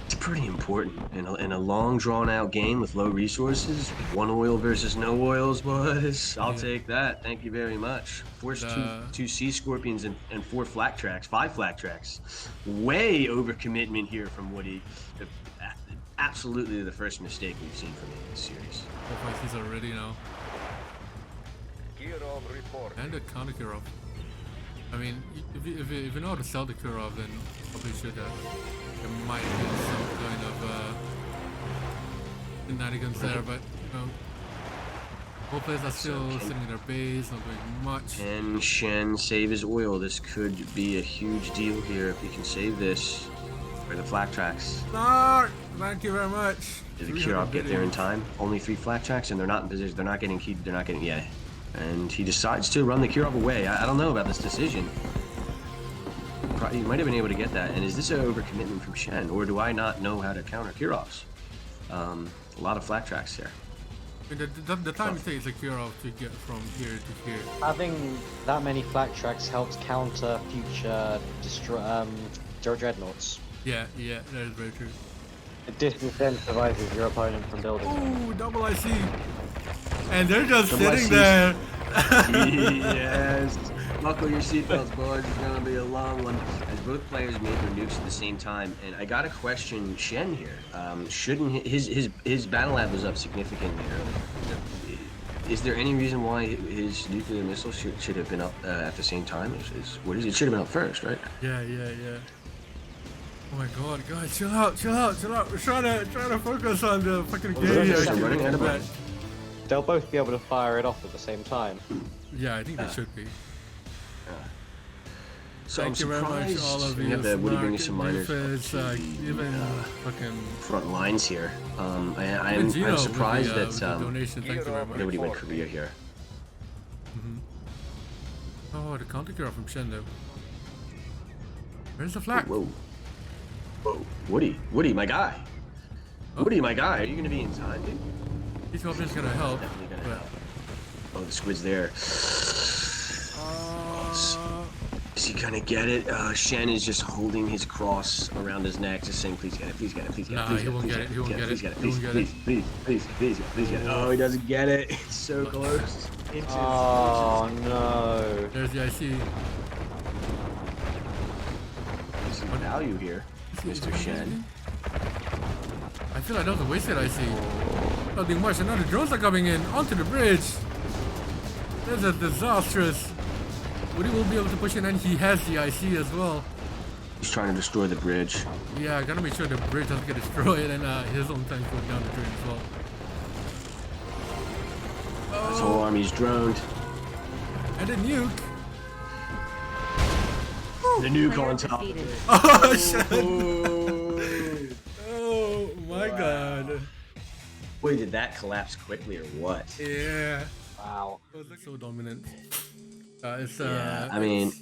It's pretty important in a long drawn out game with low resources. 1 oil versus no oils, boys. I'll take that. Thank you very much. Force two Sea Scorpions and 4 flak tracks, 5 flak tracks. Way over commitment here from Wudi. Absolutely the first mistake we've seen from him in this series. Hopefully he's already now. And a counter Kirov. I mean, if you know how to sell the Kirov, then probably should there might be some kind of shenanigans there, but you know, both players are still sitting in their base, not doing much. Can Shen save his oil? This could be a huge deal here if he can save this for the flak tracks. No! Thank you very much. Did the Kirov get there in time? Only 3 flak tracks, and they're not in position. They're not getting keyed. They're not getting. Yeah. And he decides to run the Kirov away. I don't know about this decision. He might have been able to get that. And is this an overcommitment from Shen, or do I not know how to counter Kirovs? A lot of flak tracks here. I mean, the time it takes a Kirov to get from here to here. Having that many flak tracks helps counter future dreadnoughts. Yeah, that is very true. It disincentivizes your opponent from building. Ooh, double IC. And they're just sitting there. Yes. Buckle your seatbelts, boys. It's gonna be a long one. As both players made their nukes at the same time, and I gotta question Shen here. Shouldn't his battle lab was up significantly earlier? Is there any reason why his nuclear missile should have been up at the same time? It should have been up first, right? Yeah. Oh my god, guys, chill out. We're trying to focus on the fucking game here. They'll both be able to fire it off at the same time. Yeah, I think they should be. So Thank you very much, all of you. Wudi bringing some miners even fucking front lines here. I'm surprised that nobody went Korea here. Oh, the counter Kirov from Shen though. Where's the flag? Whoa, Wudi, my guy. Wudi, my guy. Are you gonna be in time, dude? He's obviously gonna help. Definitely gonna help. Oh, the squid's there. Is he gonna get it? Shen is just holding his cross around his neck, just saying, "Please get it, please get it, please get it." Nah, he won't get it. He won't get it. Please get it. Oh, he doesn't get it. It's so close. Oh no! There's the IC. There's some value here, Mr. Shen. I feel like that was a wasted IC. Nothing much, and now the drones are coming in onto the bridge. That's a disastrous. Wudi will be able to push in, and he has the IC as well. He's trying to destroy the bridge. Yeah, gotta make sure the bridge doesn't get destroyed, and his own tanks go down the drain as well. His whole army's droned. And the nuke. The nuke on top. Oh, shit. Oh my god. Boy, did that collapse quickly or what? Yeah. Wow. It was like so dominant. Yeah, I mean,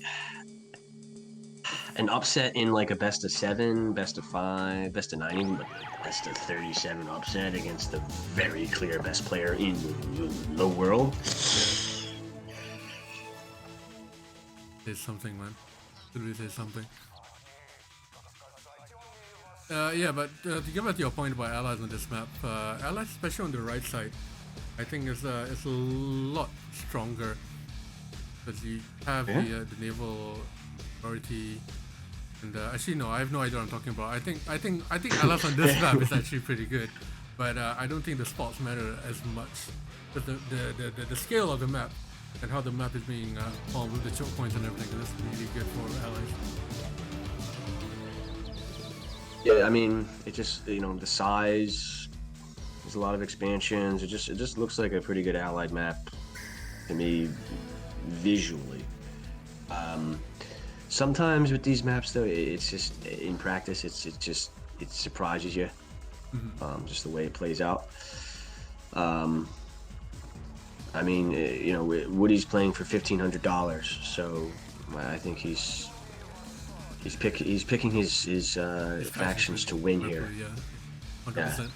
an upset in like a best of 7, best of 5, best of 9, even like best of 37 upset against the very clear best player in the world. Say something, man. Literally say something. Yeah, but to get back to your point about allies on this map, allies, especially on the right side, I think is a lot stronger because you have the naval authority, and actually no, I have no idea what I'm talking about. I think allies on this map is actually pretty good, but I don't think the spots matter as much. But the scale of the map and how the map is being formed with the choke points and everything is really good for allies. Yeah, I mean, it just, you know, the size, there's a lot of expansions. It just looks like a pretty good allied map to me visually. Sometimes with these maps though, it's just in practice, it surprises you, just the way it plays out. I mean, you know, Wudi's playing for $1,500, so I think he's picking his factions to win here. Yeah, 100%. Yeah.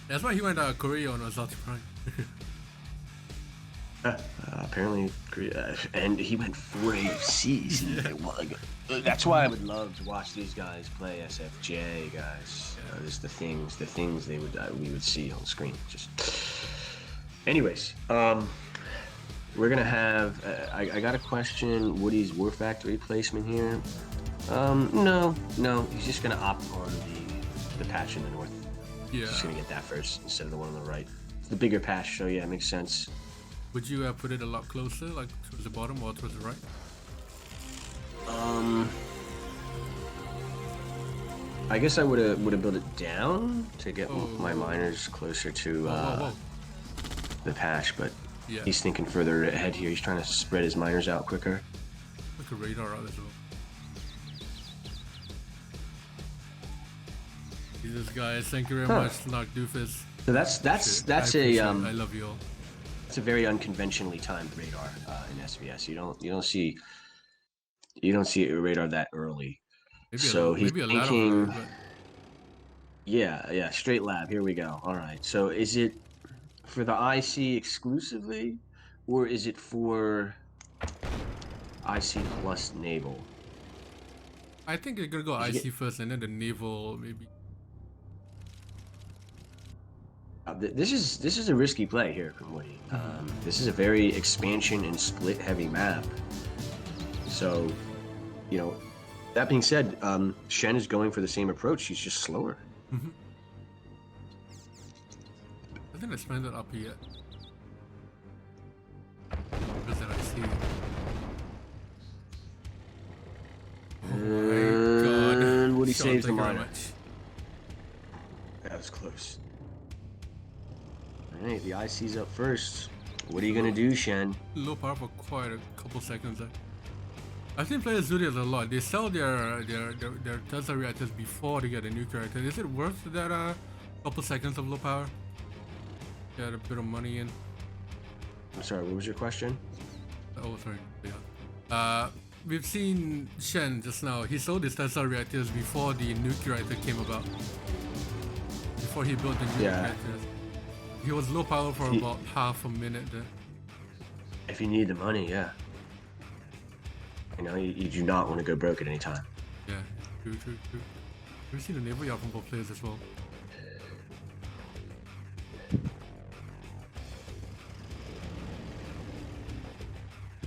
That's why he went Korea on Azati Prime. Apparently, and he went 4 AFCs. Yeah. That's why I would love to watch these guys play SFJ, guys. Yeah. Just the things we would see on screen. Just, anyways, we're gonna have. I got a question. Wudi's War Factory placement here. No, he's just gonna opt on the patch in the north. Yeah. He's just gonna get that first instead of the one on the right. It's the bigger patch, so yeah, it makes sense. Would you put it a lot closer, like towards the bottom or towards the right? I guess I would have built it down to get my miners closer to the patch, but yeah. He's thinking further ahead here. He's trying to spread his miners out quicker. Like a radar out as well. Jesus, guys, thank you very much, Knock Doofus. So that's a I love you all. It's a very unconventionally timed radar in SVS. You don't see a radar that early. Maybe he's thinking. Yeah, straight lab. Here we go. All right. So is it for the IC exclusively, or is it for IC plus naval? I think you're gonna go IC first, and then the naval maybe. This is a risky play here from Wudi. This is a very expansion and split heavy map. So, you know, that being said, Shen is going for the same approach. She's just slower. I think I spent it up yet. Because then I see. Oh my god. And Wudi saves the miner. That was close. Alright, the IC's up first. What are you gonna do, Shen? Low power for quite a couple seconds there. I've seen players do this a lot. They sell their Tesla reactors before they get a nuclear reactor. Is it worth that couple seconds of low power? Get a bit of money in. I'm sorry, what was your question? Oh, sorry. Yeah. We've seen Shen just now. He sold his Tesla reactors before the nuclear reactor came about. Before he built the nuclear reactors. He was low power for about half a minute there. If you need the money, yeah. You know, you do not want to go broke at any time. Yeah, true. We've seen the naval yard from both players as well.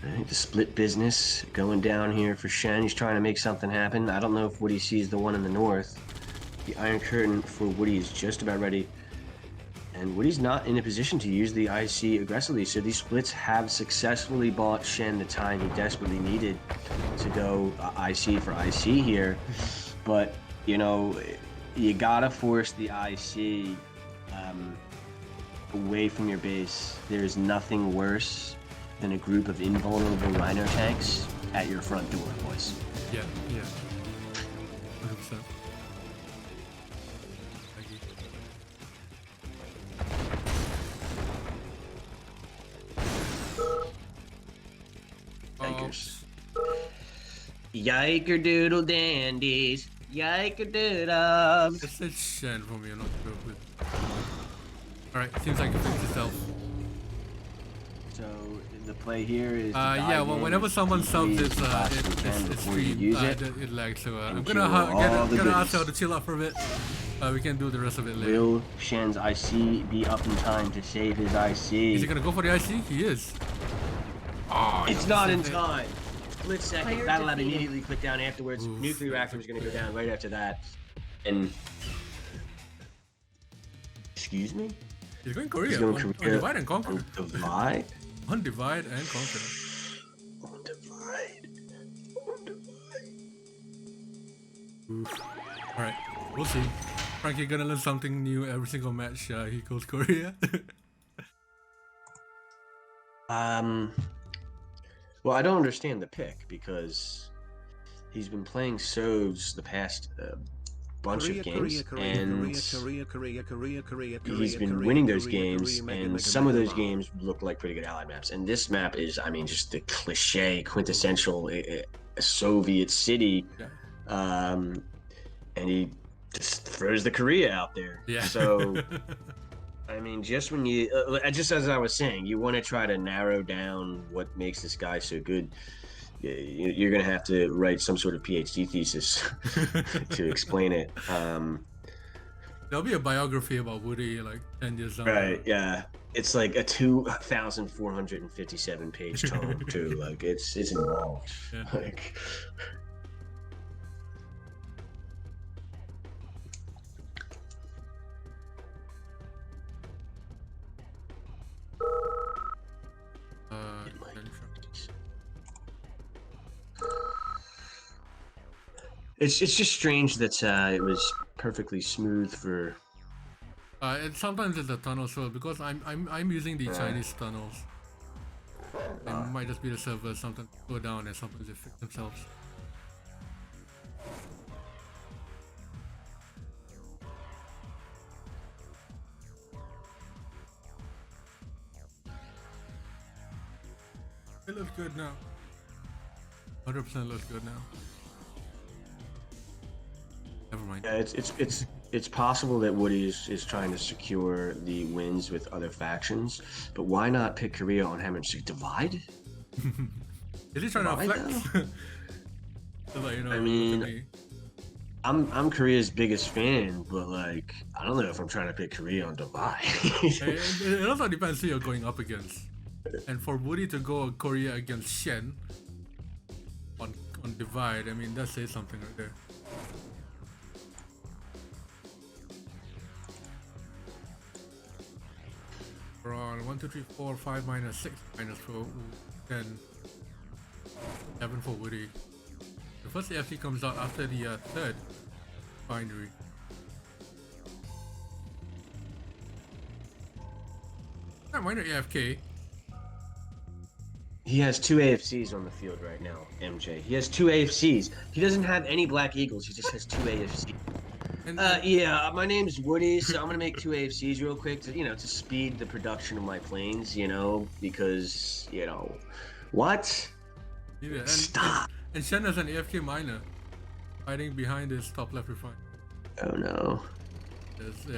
Alright, the split business going down here for Shen. He's trying to make something happen. I don't know if Wudi sees the one in the north. The Iron Curtain for Wudi is just about ready. And Wudi's not in a position to use the IC aggressively, so these splits have successfully bought Shen the time he desperately needed to go IC for IC here. But, you know, you gotta force the IC away from your base. There's nothing worse than a group of invulnerable Rhino tanks at your front door, boys. Yeah. 100%. Yiker doodle dandies. Yiker doodles. It said Shen for me, I'm not sure with. Alright, seems like it fixed itself. So the play here is. Yeah, well, whenever someone subs its stream, it lags. So I'm gonna ask her to chill out for a bit. We can do the rest of it later. Will Shen's IC be up in time to save his IC? Is he gonna go for the IC? He is. Oh, it's not in time. Split second. Battle Lab immediately click down afterwards. Oof. Nuclear reactor was gonna go down right after that. And excuse me? He's going Korea. He's going Korea. On Divide and Conquer. On Divide? On Divide and Conquer. On Divide. On Divide. Oof. Alright, we'll see. Frankie gonna learn something new every single match he goes Korea. Well, I don't understand the pick because he's been playing Sovs the past bunch of games, and he's been winning those games, and some of those games look like pretty good allied maps. And this map is, I mean, just the cliche, quintessential Soviet city. Yeah. And he just throws the Korea out there. Yeah. So, I mean, just when you, just as I was saying, you want to try to narrow down what makes this guy so good. You're going to have to write some sort of PhD thesis to explain it. There'll be a biography about Wudi, like 10 years down. Right, yeah. It's like a 2,457 page tome, too. Like, it's involved. Yeah. Like... It's just strange that it was perfectly smooth for. Sometimes it's a tunnel, so because I'm using the Chinese tunnels, it might just be the server. Sometimes go down and sometimes they fix themselves. It looks good now. 100% looks good now. Never mind. Yeah, it's possible that Wudi is trying to secure the wins with other factions, but why not pick Korea on Hammer Divide? Is he trying to flex? I mean, I'm Korea's biggest fan, but like, I don't know if I'm trying to pick Korea on Divide. it also depends who you're going up against. And for Wudi to go Korea against Shen on Divide, I mean, that says something right there. We're on 1, 2, 3, 4, 5, minus 6, minus 4, 10, 7 for Wudi. The first AFC comes out after the third binary. That minor AFK. He has 2 AFCs on the field right now, MJ. He has 2 AFCs. He doesn't have any black eagles. He just has 2 AFCs. Yeah, my name's Wudi, so I'm gonna make 2 AFCs real quick to, to speed the production of my planes, because, what? Yeah, Stop. And Shen has an AFK miner hiding behind his top left refine. Oh no.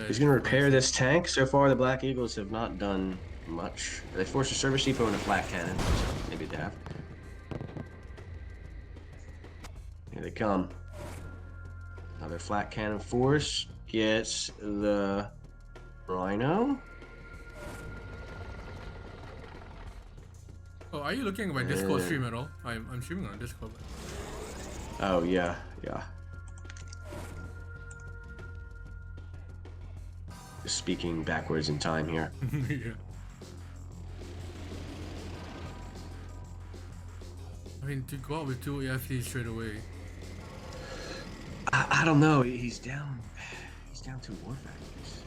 He's gonna repair this tank. So far, the Black Eagles have not done much. They forced a service depot and a flat cannon, so maybe they have. Here they come. Another flat cannon force gets the Rhino. Oh, are you looking at my Discord stream at all? I'm streaming on Discord. Oh yeah. Speaking backwards in time here. Yeah. I mean, to go out with 2 AFCs straight away. I don't know. He's down 2 war factors.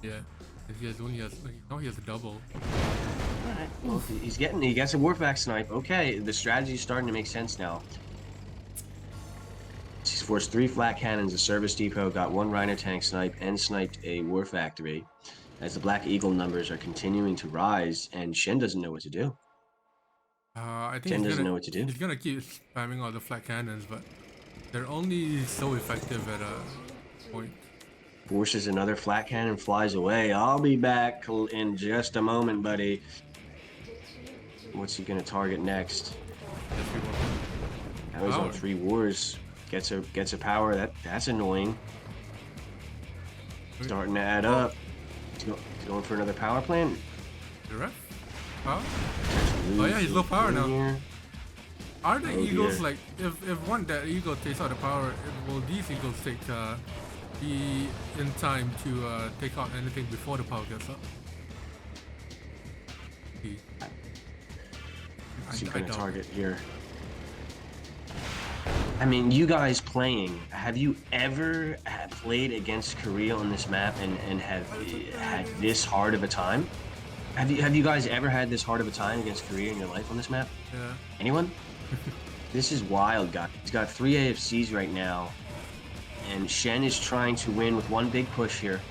Yeah. Now he has a double. Alright. Well, he gets a warfact snipe. Okay, the strategy is starting to make sense now. He's forced 3 flat cannons, a service depot, got 1 Rhino tank snipe, and sniped a war factory. As the Black Eagle numbers are continuing to rise, and Shen doesn't know what to do. I think Shen doesn't know what to do. He's gonna keep spamming all the flat cannons, but they're only so effective at a point. Forces another flat cannon, flies away. I'll be back in just a moment, buddy. What's he gonna target next? That was on 3 wars. Gets a power. That's annoying. Starting to add up. He's going for another power plant. The ref? Power? Oh yeah, he's low power now. Are the eagles like if one that eagle takes out the power, will these eagles be in time to take out anything before the power gets up? What's he gonna target here? I mean, you guys playing, have you ever played against Korea on this map and have had this hard of a time? Have you guys ever had this hard of a time against Korea in your life on this map? Yeah. Anyone? This is wild, guys. He's got 3 AFCs right now, and Shen is trying to win with one big push here.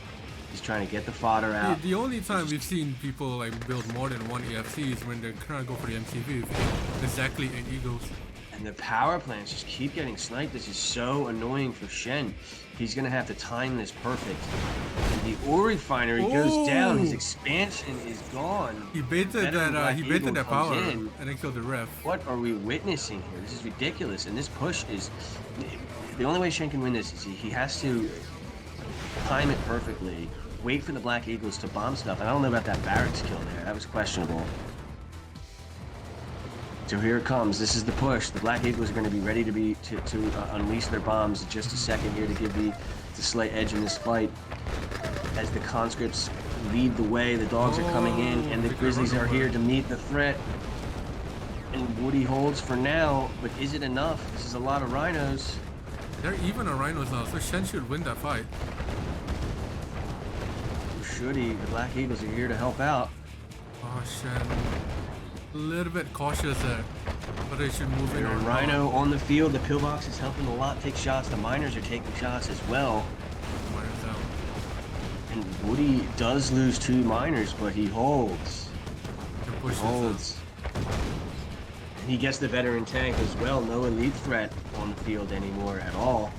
He's trying to get the fodder out. The only time we've seen people like build more than one AFC is when they're trying to go for the MCV with exactly 8 eagles. And the power plants just keep getting sniped. This is so annoying for Shen. He's gonna have to time this perfect. And the ore refinery goes down. His expansion is gone. He baited that power and then killed the ref. What are we witnessing here? This is ridiculous. And this push is the only way Shen can win this is he has to time it perfectly. Wait for the Black Eagles to bomb stuff. And I don't know about that barracks kill there. That was questionable. So here it comes. This is the push. The Black Eagles are going to be ready to unleash their bombs in just a second here to give the slight edge in this fight. As the conscripts lead the way, the dogs are coming in, and the Grizzlies are here to meet the threat. And Wudi holds for now, but is it enough? This is a lot of rhinos. They're even on rhinos now, so Shen should win that fight. Should he? The Black Eagles are here to help out. Oh, Shen. A little bit cautious there, but they should move in. Rhino on the field. The pillbox is helping a lot take shots. The miners are taking shots as well. Miners down. And Wudi does lose 2 miners, but he holds. He holds. And he gets the veteran tank as well. No elite threat on the field anymore at all.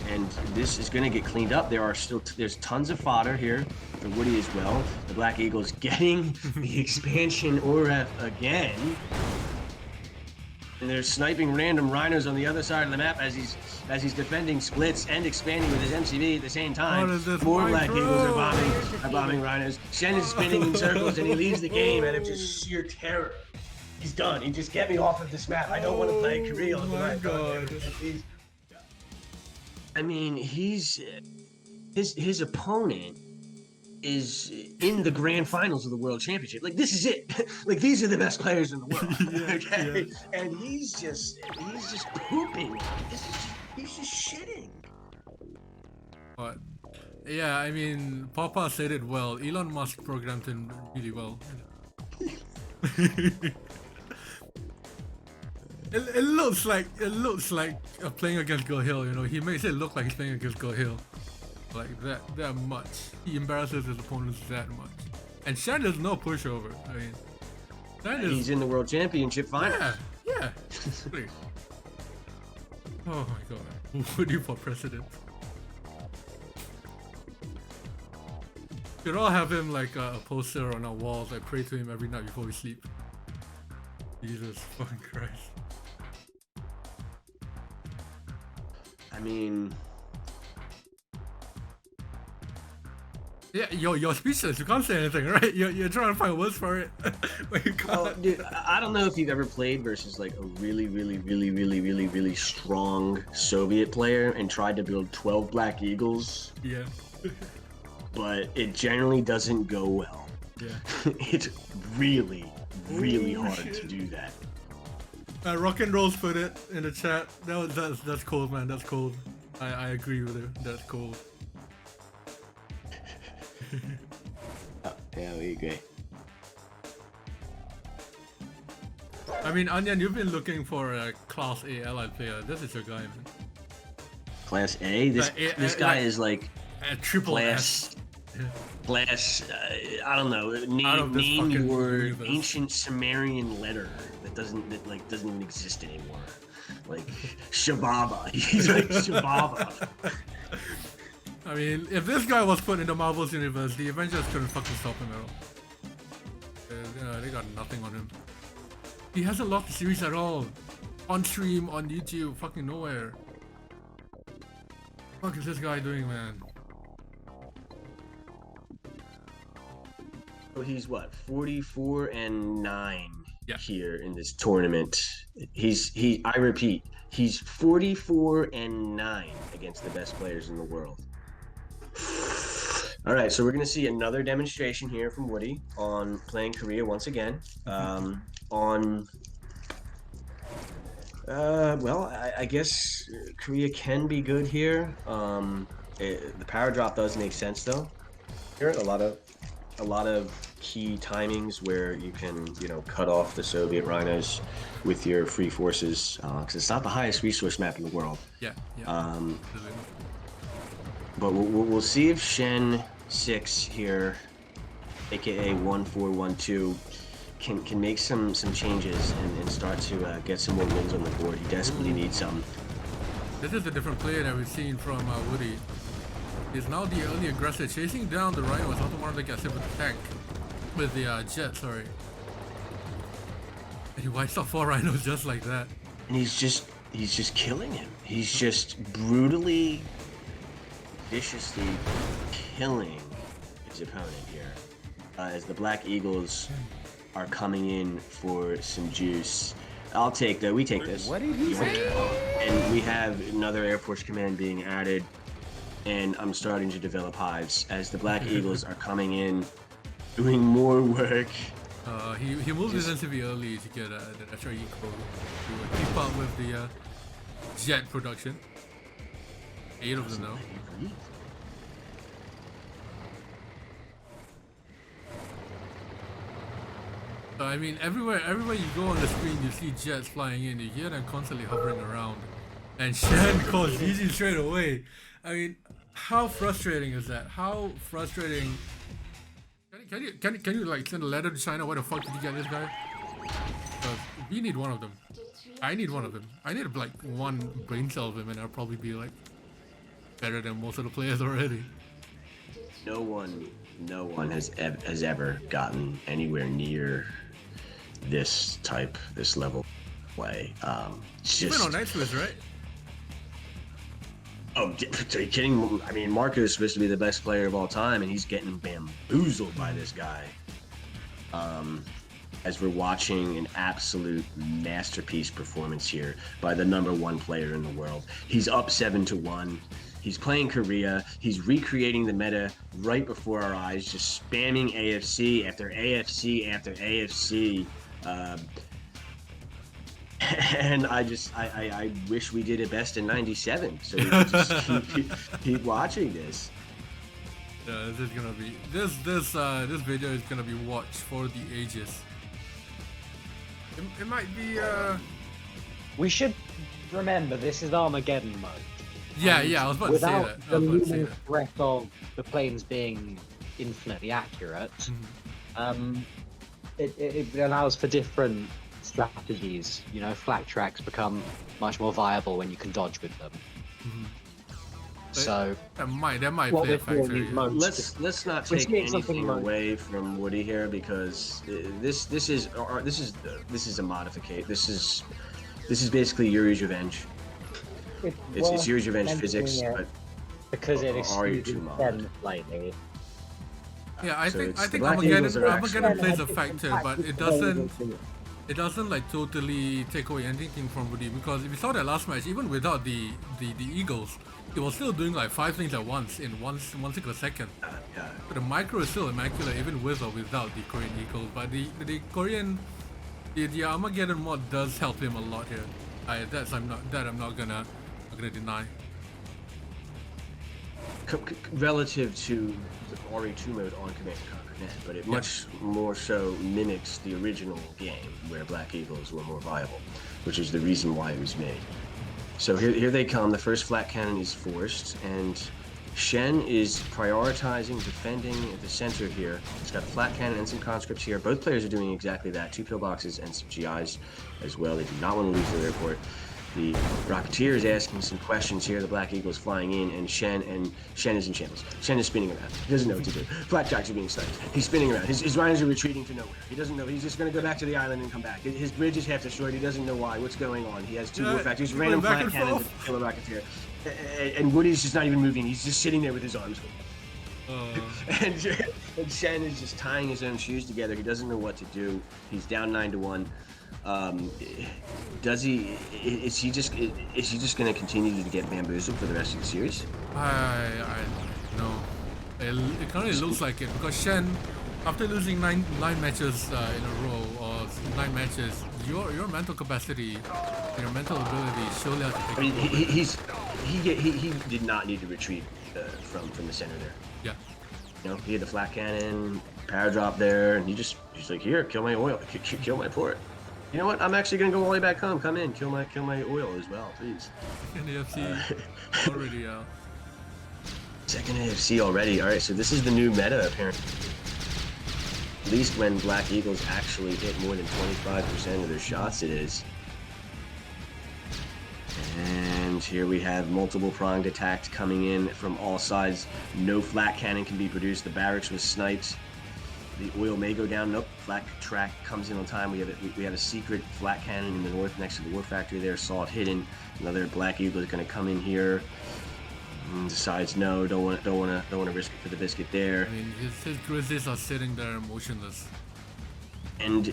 And this is going to get cleaned up. There's tons of fodder here for Wudi as well. The Black Eagles getting the expansion ORF again. And they're sniping random rhinos on the other side of the map as he's defending splits and expanding with his MCV at the same time. More Black Eagles are bombing rhinos. Shen is spinning in circles and he leaves the game out of just sheer terror. He's done. He just get me off of this map. I don't want to play Korea. Oh my god. I mean, his opponent is in the grand finals of the world championship. Like, this is it. Like, these are the best players in the world. Okay, and he's just pooping. He's just shitting. But yeah, I mean, Papa said it well. Elon Musk programmed him really well. It looks like playing against Go Hill, you know. He makes it look like he's playing against Go Hill, like that much. He embarrasses his opponents that much. And Shen is no pushover. I mean, he's in the World Championship final. Yeah. Oh my god, Wudi for president. Should all have him like a poster on our walls. I pray to him every night before we sleep. Jesus fucking Christ. I mean, yeah, you're speechless. You can't say anything, right? You're trying to find words for it, but you can't. Oh, dude, I don't know if you've ever played versus like a really strong Soviet player and tried to build 12 Black Eagles. Yeah. But it generally doesn't go well. Yeah. It's really hard to do that. Rock and Rolls put it in the chat. That's cold, man. That's cold. I agree with it. That's cold. Yeah, we agree. I mean, Onion, you've been looking for a Class A allied player. This is your guy, man. Class A? This guy is like a triple class. Class, I don't know. Name your ancient Sumerian letter that doesn't even exist anymore. Like Shababa, he's like Shababa. I mean, if this guy was put into Marvel's universe, the Avengers couldn't fucking stop him at all. They got nothing on him. He hasn't lost the series at all. On stream, on YouTube, fucking nowhere. What is this guy doing, man? So he's what, 44-9 here in this tournament. I repeat, he's 44-9 against the best players in the world. All right, so we're gonna see another demonstration here from Wudi on playing Korea once again. I guess Korea can be good here. The power drop does make sense though. There are a lot of key timings where you can, cut off the Soviet rhinos with your free forces, because it's not the highest resource map in the world. Yeah. But we'll see if Shen6 here, aka 1412, can make some changes and start to get some more wins on the board. He desperately needs some. This is a different player that we've seen from Wudi. He's now the early aggressor, chasing down the rhinos. Also wanted to get hit with the tank, with the jet. Sorry. And he wipes out 4 rhinos just like that. And he's just killing him. He's just brutally, viciously killing his opponent here. As the Black Eagles are coming in for some juice. I'll take that. We take this. What did he say? And we have another Air Force Command being added. And I'm starting to develop hives as the Black Eagles are coming in, doing more work. He moved his NCV early to get that extra eco to keep up with the jet production. 8 of them now. So, I mean, everywhere you go on the screen, you see jets flying in. You hear them constantly hovering around, and Shen calls GG straight away. I mean, how frustrating is that? How frustrating? Can you like send a letter to China? Where the fuck did you get this guy? We need one of them. I need one of them. I need like one brain cell of him, and I'll probably be like better than most of the players already. No one has ever gotten anywhere near this level play. You've been on Nightless, right? Oh, are you kidding? I mean, Marco is supposed to be the best player of all time, and he's getting bamboozled by this guy. As we're watching an absolute masterpiece performance here by the #1 player in the world. He's up 7-1. He's playing Korea. He's recreating the meta right before our eyes, just spamming AFC after AFC after AFC. And I wish we did it best in '97, so we could just keep watching this. Yeah, this is gonna be this video is gonna be watched for the ages. It might be. We should remember this is Armageddon mode. Yeah, I was about to say that. Without the looming threat of the planes being infinitely accurate, it allows for different strategies. Flat tracks become much more viable when you can dodge with them. So that might play a factor. Let's not take anything away from Wudi here, because this is a modification. This is basically Yuri's Revenge. It's Yuri's Revenge physics, but because it excludes RA2 slightly. Yeah, I think Armageddon plays a factor, but it doesn't like totally take away anything from Wudi, because if you saw that last match, even without the Eagles, he was still doing like 5 things at once in one single second. But the micro is still immaculate even with or without the Korean Eagles. But the Korean, the Armageddon mod does help him a lot here. I'm not gonna deny. Relative to the RA2 mode on Command & Conquer Net, but it much more so mimics the original game where Black Eagles were more viable, which is the reason why it was made. So here they come. The first flat cannon is forced, and Shen is prioritizing defending the center here. He's got a flat cannon and some conscripts here. Both players are doing exactly that. 2 pillboxes and some GIs as well. They do not want to lose their airport. The Rocketeer is asking some questions here. The Black Eagle's flying in, and Shen is in shambles. Shen is spinning around. He doesn't know what to do. Blackjacks are being sniped. He's spinning around. His Rhinos are retreating to nowhere. He doesn't know. He's just going to go back to the island and come back. His bridge is half destroyed. He doesn't know why. What's going on? He has 2 war factories, random flat cannons to kill a Rocketeer. And Woody's just not even moving. He's just sitting there with his arms. And Shen is just tying his own shoes together. He doesn't know what to do. He's down 9-1. Is he just going to continue to get bamboozled for the rest of the series? I know. It kind of looks like it because Shen, after losing nine matches in a row or 9 matches, your mental capacity, your mental ability surely has to take. He did not need to retreat from the center there. Yeah. You know, he had the flat cannon, power drop there, and he's like, here, kill my oil, kill my port. You know what? I'm actually gonna go all the way back home. Come in, kill my oil as well, please. Second AFC already out. Second AFC already. All right, so this is the new meta apparently. At least when Black Eagles actually hit more than 25% of their shots, it is. And here we have multiple pronged attacks coming in from all sides. No flat cannon can be produced. The barracks was sniped. The oil may go down. Nope. Flat track comes in on time. We have a secret flat cannon in the north next to the war factory there. Saw it hidden. Another Black Eagle is going to come in here. Decides no. Don't want to risk it for the biscuit there. I mean, his grizzlies are sitting there motionless. And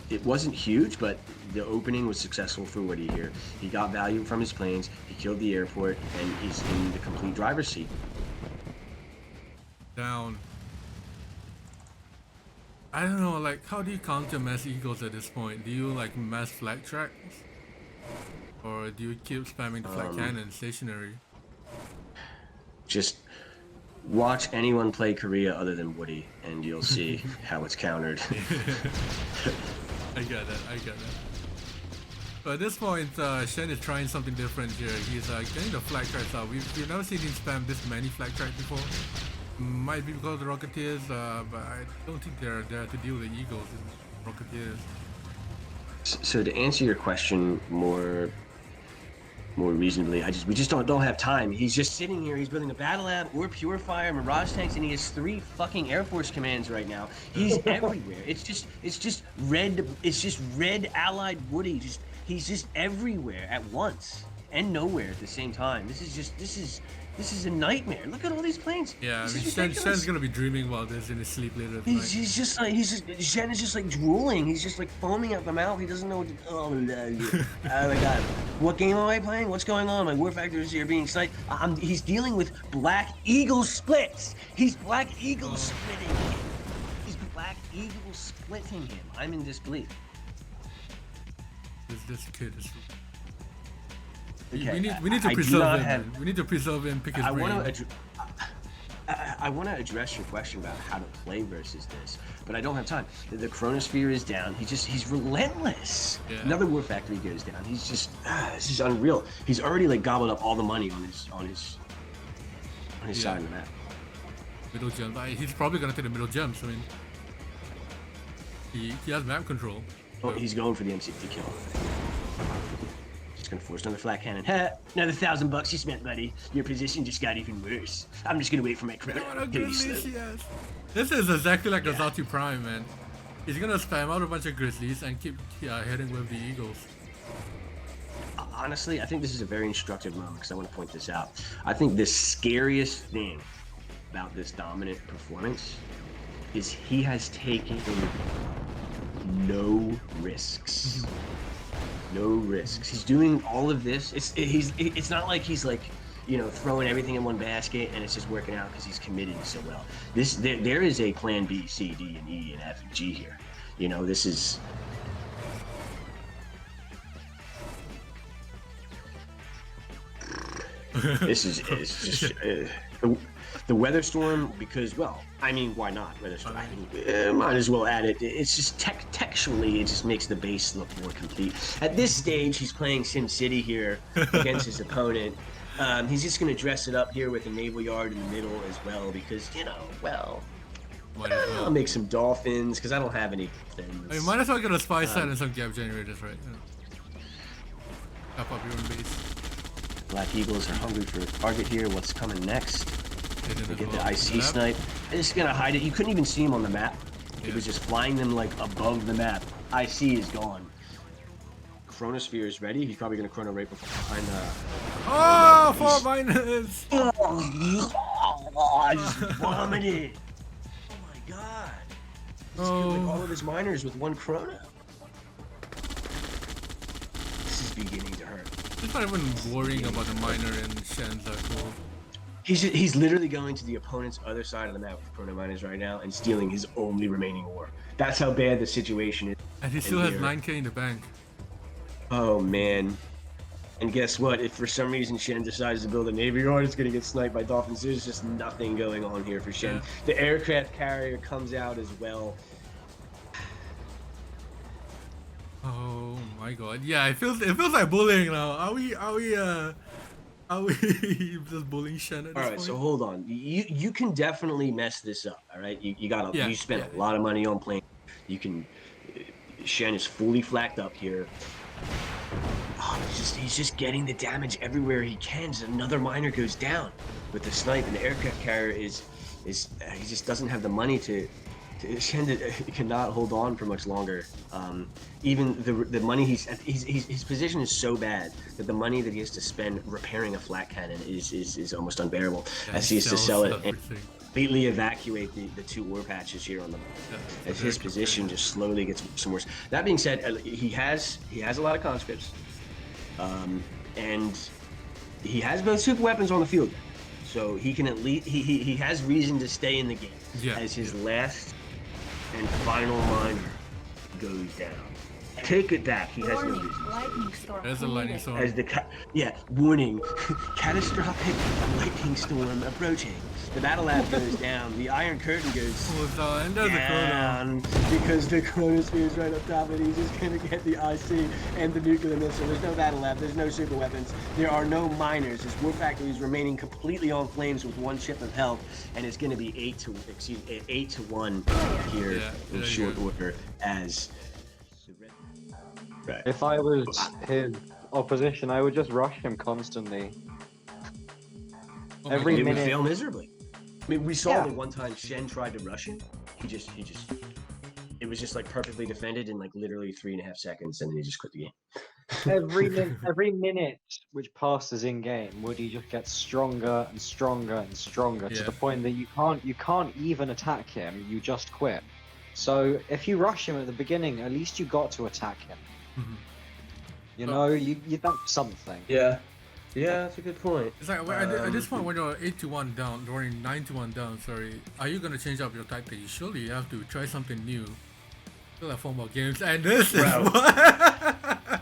it wasn't huge, but the opening was successful for Wudi here. He got value from his planes. He killed the airport, and he's in the complete driver's seat. Down. I don't know, like, how do you counter mass eagles at this point? Do you, like, mass flag tracks? Or do you keep spamming the flag cannon stationary? Just watch anyone play Korea other than Wudi, and you'll see how it's countered. I get that. But at this point, Shen is trying something different here. He's getting the flag tracks out. We've never seen him spam this many flag tracks before. Might be because of the Rocketeers, but I don't think they're there to deal with the Eagles and Rocketeers. So to answer your question more reasonably, we just don't have time. He's just sitting here. He's building a battle lab or purifier, Mirage tanks, and he has 3 fucking Air Force commands right now. He's everywhere. It's just red. It's just red allied Wudi. He's just everywhere at once and nowhere at the same time. This is a nightmare. Look at all these planes. Yeah, I mean, Shen's gonna be dreaming while this in his sleep later tonight. Shen is just like drooling. He's just like foaming at the mouth. He doesn't know what to do. Oh my god. What game am I playing? What's going on? My war factories here being sniped. He's dealing with Black Eagle splits. He's Black Eagle splitting him. He's Black Eagle splitting him. I'm in disbelief. This kid is... Okay, we need to preserve him. We need to preserve him. Pick his brain. I want to address your question about how to play versus this, but I don't have time. The Chronosphere is down. He's relentless. Yeah. Another war factory goes down. He's just this is unreal. He's already like gobbled up all the money on his side of the map. Middle gems. He's probably gonna take the middle gems. I mean, he has map control. Oh, he's going for the MCP kill. Gonna force another flat cannon. Ha! Another $1,000 you spent, buddy. Your position just got even worse. I'm just gonna wait for my credit. This is exactly like a Zatu Prime, man. He's gonna spam out a bunch of grizzlies and keep hitting with the eagles. Honestly, I think this is a very instructive moment because I want to point this out. I think the scariest thing about this dominant performance is he has taken no risks. No risks. He's doing all of this. It's not like he's like, you know, throwing everything in one basket and it's just working out because he's committed so well. There is a plan B, C, D, and E, and F, and G here. You know, this is. It's just the weather storm, because, well, I mean, why not? Weather storm. I mean, might as well add it. It's just textually, it just makes the base look more complete. At this stage, he's playing Sin City here against his opponent. He's just going to dress it up here with a naval yard in the middle as well because, you know, well, I'll make some dolphins because I don't have any things. You might as well get a spy set and some gap generators, right? Up your own base. Black Eagles are hungry for a target here. What's coming next? They get the IC snipe. They're just going to hide it. You couldn't even see him on the map. Yeah. It was just flying them like above the map. IC is gone. Chronosphere is ready. He's probably going to chrono right behind the... Oh, 4 minus! I just vomited. Oh my god. He's killing all of his miners with 1 chrono. This is beginning to hurt. He's not even worrying about the miner and Shen's goal. He's literally going to the opponent's other side of the map with chrono miners right now and stealing his only remaining ore. That's how bad the situation is. And he still has 9k in the bank. Oh man. And guess what? If for some reason Shen decides to build a navy yard, it's going to get sniped by dolphins. There's just nothing going on here for Shen. Yeah. The aircraft carrier comes out as well. Oh my god. Yeah, it feels like bullying now. Are we just bullying Shen at this point? So hold on. You can definitely mess this up, all right? You spent a lot of money on playing. You can Shen is fully flacked up here. Oh, he's just getting the damage everywhere he can. So another miner goes down with the snipe, and the aircraft carrier he just doesn't have the money to Shen cannot hold on for much longer. Even the money his position is so bad that the money that he has to spend repairing a flat cannon is almost unbearable. Yeah, as he has to sell it and completely evacuate the 2 war patches here on the as his position just slowly gets some worse. That being said, he has a lot of conscripts, and he has both super weapons on the field, so he can at least he has reason to stay in the game as his last and final miner goes down. Take it back. He has no reason. There's a lightning storm. As warning, catastrophic lightning storm approaching. The battle lab goes down. The iron curtain goes down because the chronosphere is right up top, and he's just gonna get the IC and the nuclear missile. There's no battle lab. There's no super weapons. There are no miners. His war factory is remaining completely on flames with 1 ship of health, and it's gonna be 8 to 1 here in short order as. Right. If I was his opposition, I would just rush him constantly. Every minute. It would fail miserably. I mean, we saw the one time Shen tried to rush it. It was just like perfectly defended in like literally 3.5 seconds, and then he just quit the game. every minute which passes in game, Wudi just gets stronger and stronger and stronger to the point that you can't even attack him. You just quit. So if you rush him at the beginning, at least you got to attack him. Mm-hmm. You know, you that's something. Yeah, that's a good point. It's like at this point when you're 8-1 down, or 9-1 down, sorry, are you gonna change up your tactic? Surely you have to try something new. Still have 4 more games, and this is what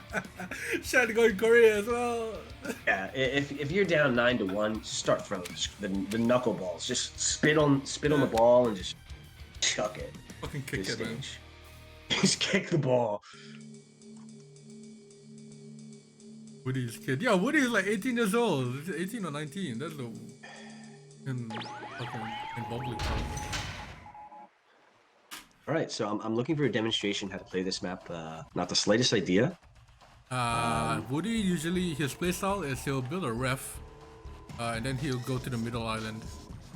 Shen going Korea as well. Yeah, if you're down 9-1, just start throwing the knuckleballs. Just spit on the ball and just chuck it. Fucking kick it, man. Just kick the ball. Wudi's kid. Yeah, Wudi is like 18 years old. 18 or 19. That's the fucking bubbly part. Alright, so I'm looking for a demonstration how to play this map. Not the slightest idea. Wudi usually his playstyle is he'll build a ref, and then he'll go to the middle island,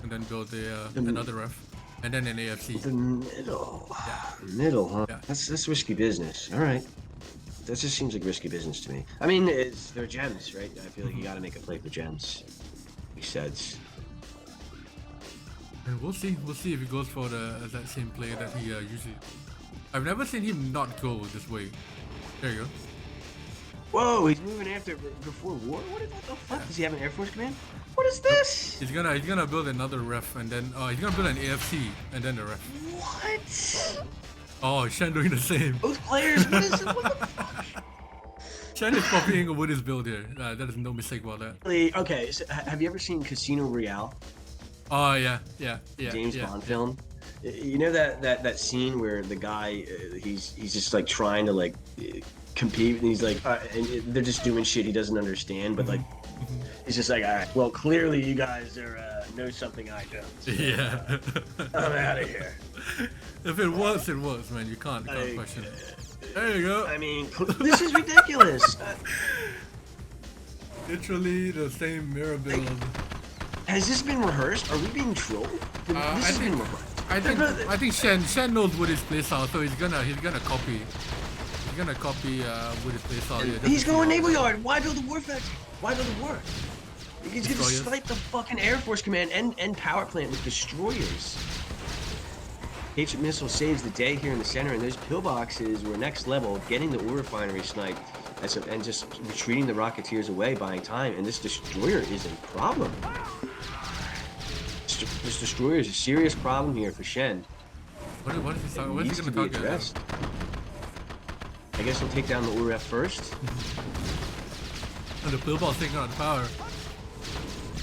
and then build another ref, and then an AFC. The middle. Yeah. Middle, huh? Yeah. That's risky business. Alright. That just seems like risky business to me. I mean, they're gems, right? I feel like you gotta make a play for gems. He says. And we'll see if he goes for that same play that he usually. I've never seen him not go this way. There you go. Whoa, he's moving after before war. What the fuck? Does he have an Air Force command? What is this? He's gonna build another ref, and then he's gonna build an AFC and then the ref. What? Oh, Shen doing the same. Both players. What is it? What the fuck? Shen is copying Wudi's build here. There is no mistake about that. Okay, so have you ever seen Casino Royale? Oh yeah. James Bond film. You know that scene where the guy he's just like trying to like compete, and he's like and they're just doing shit he doesn't understand, but like He's just like, all right, well, clearly you guys are know something I don't. So, Yeah. I'm out of here. If it works, it works, man. You can't question it. There you go. I mean, this is ridiculous. Literally the same mirror build. Has this been rehearsed? Are we being trolled? This has been rehearsed. I think Shen knows Wudi's playstyle, so he's gonna copy. He's gonna copy Wudi's playstyle. Yeah, he's going naval yard. Why build a war factory? Why build a war? He's gonna snipe the fucking Air Force Command and power plant with destroyers. Ancient Missile saves the day here in the center, and those pillboxes were next level, getting the ore refinery sniped, and just retreating the Rocketeers away, buying time. And this destroyer is a problem. This destroyer is a serious problem here for Shen. What is he talking? What is he gonna talk about? I guess he'll take down the URF first. And the pillbox taking out the power.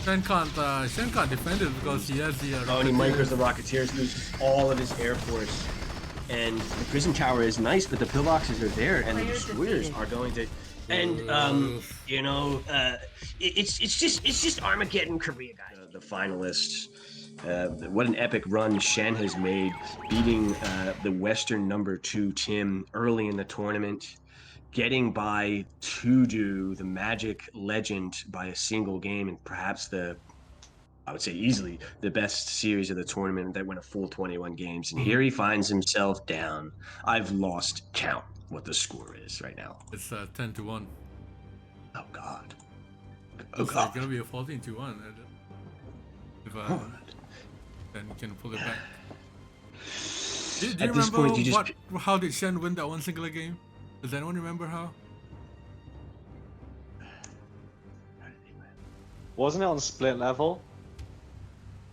Shen can't defend it because he has the. And he micros the Rocketeers, loses all of his Air Force. And the prison tower is nice, but the pillboxes are there, and the destroyers are going to. And you know, it's just Armageddon Korea, guys. The finalists. What an epic run Shen has made, beating the Western #2 Tim early in the tournament, getting by To-Do, the Magic legend, by a single game, and perhaps I would say easily the best series of the tournament that went a full 21 games. And here he finds himself down. I've lost count what the score is right now. It's 10-1. Oh God. Oh God. It's gonna be a 14-1. If then you can pull it back. Do you remember point, how did Shen win that one singular game? Does anyone remember how? Wasn't it on split level?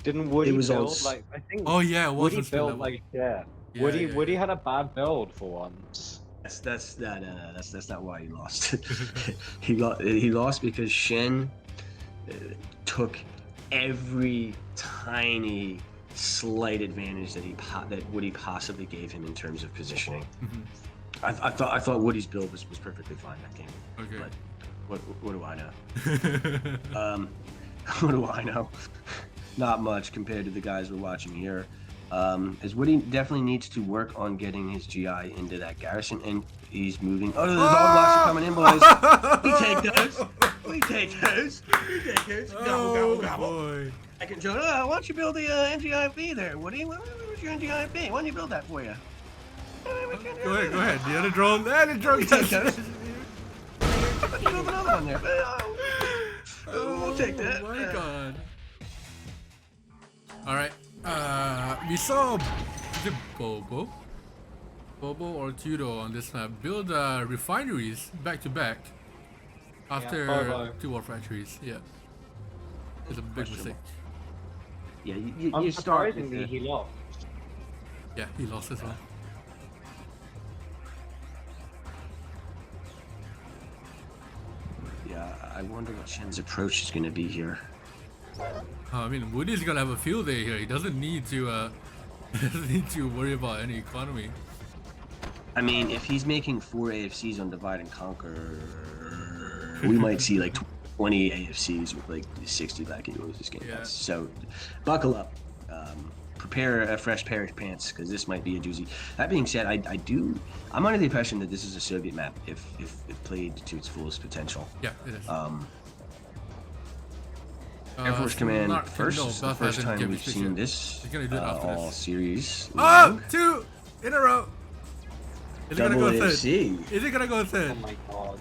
Didn't Wudi build like I think? Oh yeah, it was Wudi built like Wudi had a bad build for once. That's not why he lost. he lost because Shen took every tiny slight advantage that Wudi possibly gave him in terms of positioning. I thought Wudi's build was perfectly fine that game. Okay. But what do I know? What do I know? Not much compared to the guys we're watching here. As Wudi definitely needs to work on getting his GI into that garrison, and he's moving. Oh, the dog blocks are coming in, boys. We take those. We take those. We take those. Gobble, gobble, boy. I can join. Why don't you build the NGIP there, Wudi? Where's your NGIP? Why don't you build that for you? Go ahead. The other drone. The drone. Take those. Build another one there. We'll take that. Oh my God. All right. We saw Bobo or Tudo on this map build refineries back to back after 2 war factories. Yeah, it's a big mistake. Yeah, you start. He lost. Yeah, he lost as well. Yeah, I wonder what Shen's approach is going to be here. I mean, Wudi's gonna have a field day here. He doesn't need to worry about any economy. I mean, if he's making 4 AFCs on Divide and Conquer, we might see like 20 AFCs with like 60 Black Eagles this game. Yeah. So, buckle up. Prepare a fresh pair of pants, because this might be a doozy. That being said, I'm under the impression that this is a Soviet map if played to its fullest potential. Yeah, it is. Air Force Command first. This is the first time we've seen this all series. Oh, 2 in a row. Is he gonna go third? AFC. Is he gonna go third? Oh my God.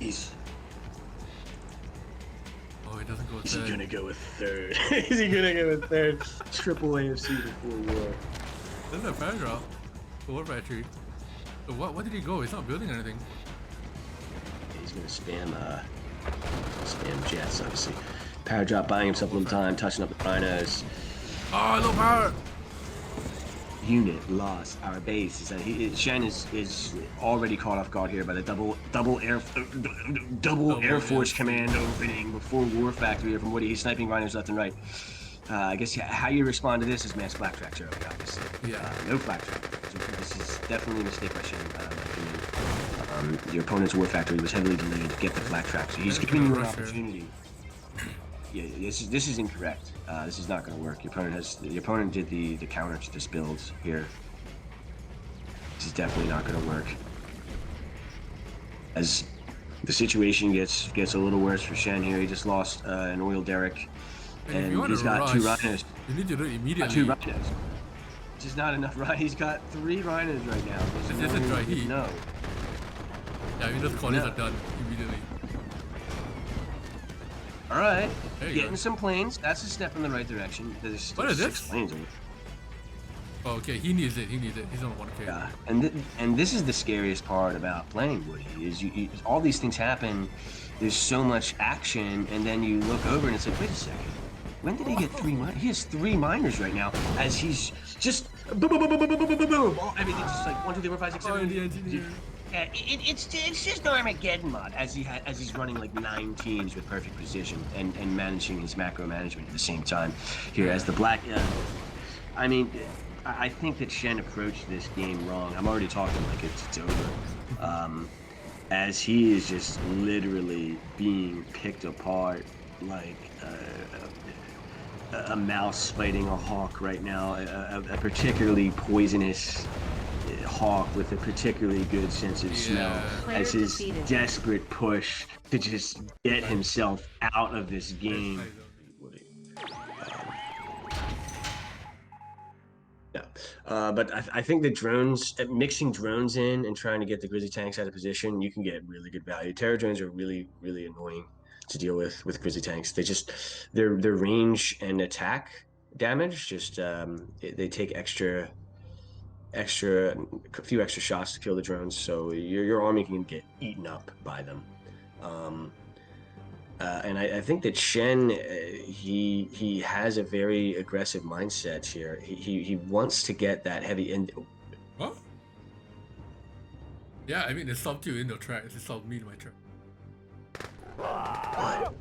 Oh, he doesn't go third. Is he gonna go with third? Is he gonna go with third? Triple AFC before war. This is a power drop. The war factory. So what did he go? He's not building anything. He's gonna spam jets, obviously. Power drop, buying himself a little time, touching up the rhinos. Oh, no power! Unit lost. Our base is that Shen is already caught off guard here by the double Air Force Command opening before War Factory here from Wudi. He's sniping rhinos left and right. I guess how you respond to this is mass flak tracks early, obviously. Yeah. No flak track. So this is definitely a mistake by Shen, in my opinion. Your opponent's War Factory was heavily delayed to get the flak track, so he's giving you an opportunity. Yeah, this is incorrect. This is not going to work. Your opponent did the counter to this build here. This is definitely not going to work. As the situation gets a little worse for Shen here, he just lost an oil derrick, and he's got 2 rhinos. You need to do it immediately. 2 rhinos. Just not enough rhinos. He's got 3 rhinos right now. Is this a dry heat? No. Yeah, I mean those colonies are done immediately. All right, getting some planes. That's a step in the right direction. There's what is 6 this? planes. Oh, okay, he needs it. He's on 1K. Yeah, and this is the scariest part about playing Woody is you all these things happen. There's so much action, and then you look over and it's like, wait a second. When did he get 3 miners? He has 3 miners right now as he's just boom, boom, boom, boom, boom, boom, boom, boom. Everything's just like 1, 2, 3, 4, 5, 6, 7. The engineer. Yeah, it's just Armageddon mod as he's running like 9 teams with perfect precision and managing his macro management at the same time. Here as the black, I mean, I think that Shen approached this game wrong. I'm already talking like it's over, as he is just literally being picked apart like a mouse fighting a hawk right now, a particularly poisonous hawk with a particularly good sense of smell as his desperate push to just get himself out of this game. But I think the drones, mixing drones in and trying to get the Grizzly tanks out of position, you can get really good value. Terror drones are really, really annoying to deal with Grizzly tanks. They just, their range and attack damage, just they take a few extra shots to kill the drones, so your army can get eaten up by them. And I think that Shen, he has a very aggressive mindset here. He wants to get that heavy end. What? Yeah, I mean it stopped you in the tracks. It stopped me in my track. What?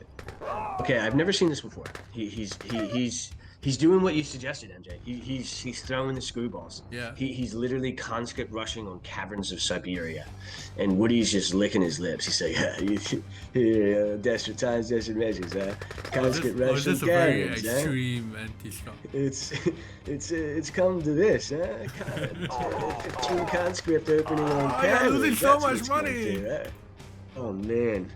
Okay, I've never seen this before. He's doing what you suggested, MJ. He's throwing the screwballs. Yeah. He's literally conscript rushing on caverns of Siberia, and Woody's just licking his lips. He's like, desperate times, desperate measures, conscript rushing caverns. This is a very extreme anti-scum. It's come to this, 15 conscript opening on caverns. You're losing so much money. Oh man.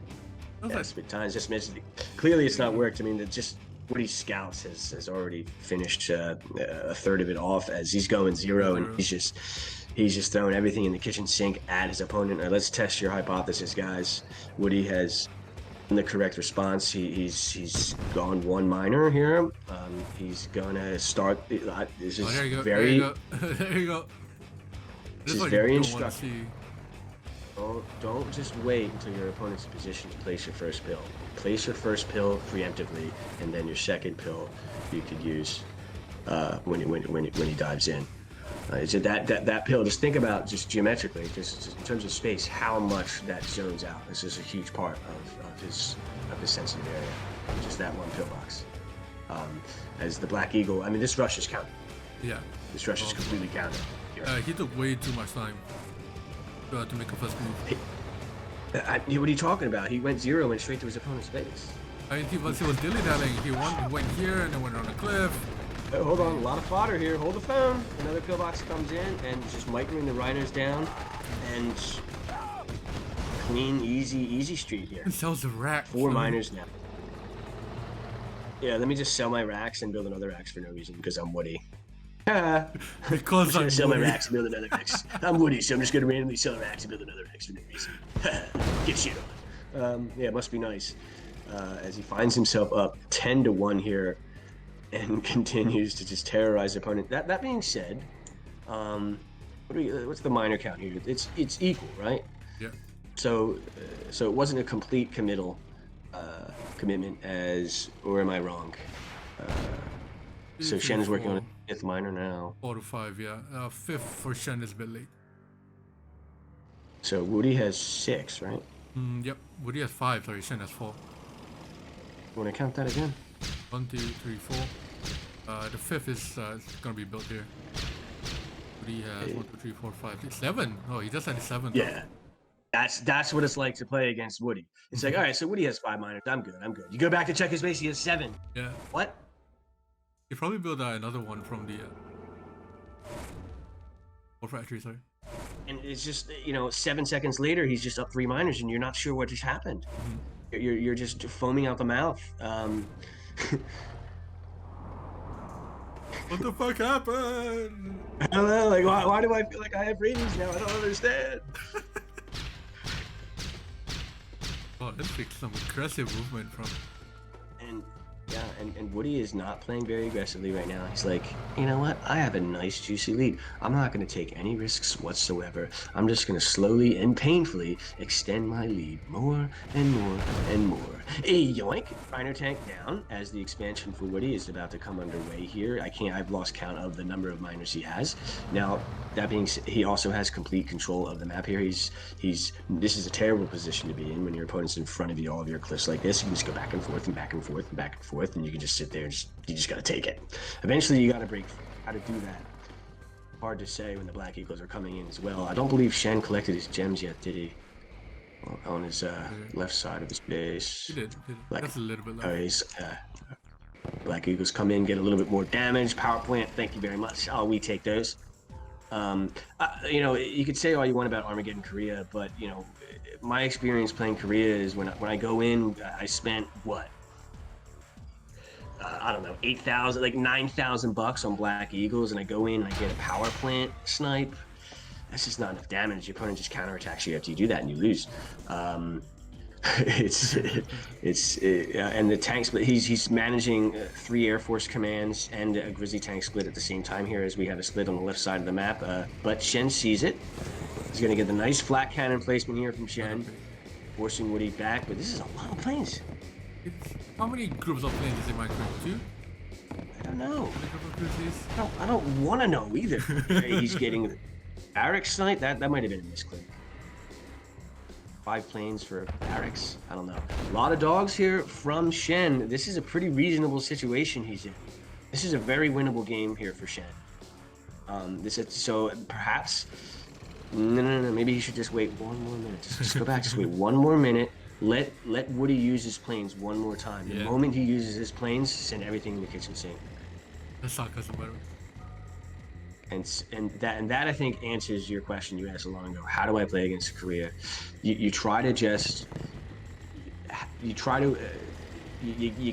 Desperate times, just missed it. Clearly, it's not worked. I mean, Woody's scouts has already finished a third of it off as he's going 0, and he's just throwing everything in the kitchen sink at his opponent. Let's test your hypothesis, guys. Woody has the correct response. He's gone 1 miner here. He's gonna start. This is there you go. very. There you go. This is very instructive. Don't just wait until your opponent's in position to place your first pill. Place your first pill preemptively, and then your second pill you could use when he dives in. So that pill, just think about just geometrically, just in terms of space, how much that zones out. This is a huge part of his sensitive area. Just that 1 pillbox. As the Black Eagle, I mean, this rush is counted. Yeah. This rush is completely counted. He took way too much time to make a first move. What are you talking about? He went 0 and went straight to his opponent's base. I mean, he was dilly-dallying. He went here and then went on a cliff. Oh, hold on, a lot of fodder here. Hold the phone. Another pillbox comes in and just microing the rhinos down, and clean, easy street here. He sells the rack. 4 miners now. Yeah, let me just sell my racks and build another racks for no reason because I'm Woody. Because I'm gonna sell my racks and build another racks. I'm Woody, so I'm just gonna randomly sell racks and build another racks for no reason. Get shit on. Yeah, it must be nice. As he finds himself up 10-1 here, and continues to just terrorize the opponent. That being said, what's the miner count here? It's equal, right? Yeah. So it wasn't a complete commitment or am I wrong? So Shen is working on a 5th miner now. 4 to 5, yeah. 5th for Shen is a bit late. So Wudi has 6, right? Yep. Wudi has 5. Sorry, Shen has 4. Want to count that again? 1, 2, 3, 4. The 5th is gonna be built here. Wudi has 1, 2, 3, 4, 5, 6, 7. Oh, he just had 7. Yeah. That's what it's like to play against Wudi. It's like, all right, so Wudi has 5 miners. I'm good. You go back to check his base. He has 7. Yeah. What? You probably build another one from the factory, sorry. And it's just 7 seconds later, he's just up 3 miners, and you're not sure what just happened. You're just foaming out the mouth. What the fuck happened? I don't know. Like, why do I feel like I have ratings now? I don't understand. Oh, that's like some aggressive movement from. And yeah, and Wudi is not playing very aggressively right now. He's like, you know what? I have a nice juicy lead. I'm not going to take any risks whatsoever. I'm just going to slowly and painfully extend my lead more and more and more. Yoink! Miner tank down as the expansion for Wudi is about to come underway here. I've lost count of the number of miners he has. Now, that being said, he also has complete control of the map here. This is a terrible position to be in when your opponent's in front of you, all of your cliffs like this. You can just go back and forth and back and forth and back and forth, and you can just sit there and you just gotta take it. Eventually, you gotta break free. How to do that? Hard to say when the Black Eagles are coming in as well. I don't believe Shen collected his gems yet, did he? On his left side of his base. He did. That's a little bit left. Black Eagles come in, get a little bit more damage. Power plant, thank you very much. Oh, we take those. You could say all you want about Armageddon Korea, but my experience playing Korea is when I go in, I spent what? I don't know, 8,000, like 9,000 bucks on Black Eagles, and I go in and I get a power plant snipe. That's just not enough damage. Your opponent just counterattacks you after you do that, and you lose. And the tank split. He's managing 3 Air Force commands and a Grizzly tank split at the same time here, as we have a split on the left side of the map. But Shen sees it. He's gonna get the nice flat cannon placement here from Shen, forcing Wudi back. But this is a lot of planes. How many groups of planes is in my group? 2? I don't know. I don't want to know either. He's getting the barracks snipe. That might have been a misclick. 5 planes for barracks. I don't know. A lot of dogs here from Shen. This is a pretty reasonable situation he's in. This is a very winnable game here for Shen. So perhaps. No. Maybe he should just wait 1 more minute. Just go back. Just wait 1 more minute. Let Wudi use his planes 1 more time. The moment he uses his planes, send everything in the kitchen sink. That's sarcasm, by the way. And that I think answers your question you asked a long ago. How do I play against Korea? You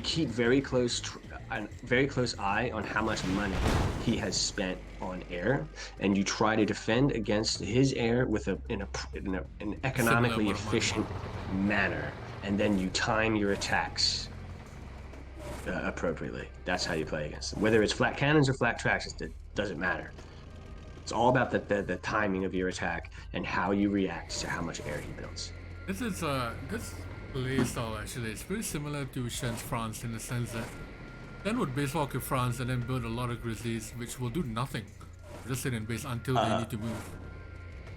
keep very close eye on how much money he has spent on air, and you try to defend against his air with an economically efficient manner, and then you time your attacks appropriately. That's how you play against them. Whether it's flat cannons or flat tracks, it doesn't matter. It's all about the timing of your attack and how you react to how much air he builds. This playstyle actually is very similar to Shen's France in the sense that Shen would base walk in France and then build a lot of Grizzlies, which will do nothing. Just sit in base until they need to move.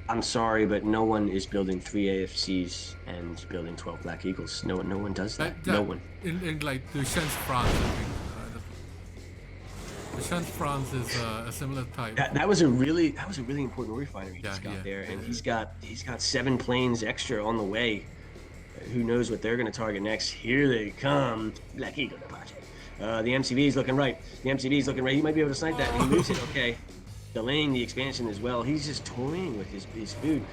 I'm sorry, but no one is building 3 AFCs and building 12 Black Eagles. No one does that. No one. In like the Shen's France, the Shen's France is a similar type. That was a really important refinery he just got there, and he's got 7 planes extra on the way. Who knows what they're going to target next? Here they come, Black Eagle project. The MCV is looking right. He might be able to snipe that. And he moves it. Okay. Delaying the expansion as well. He's just toying with his food.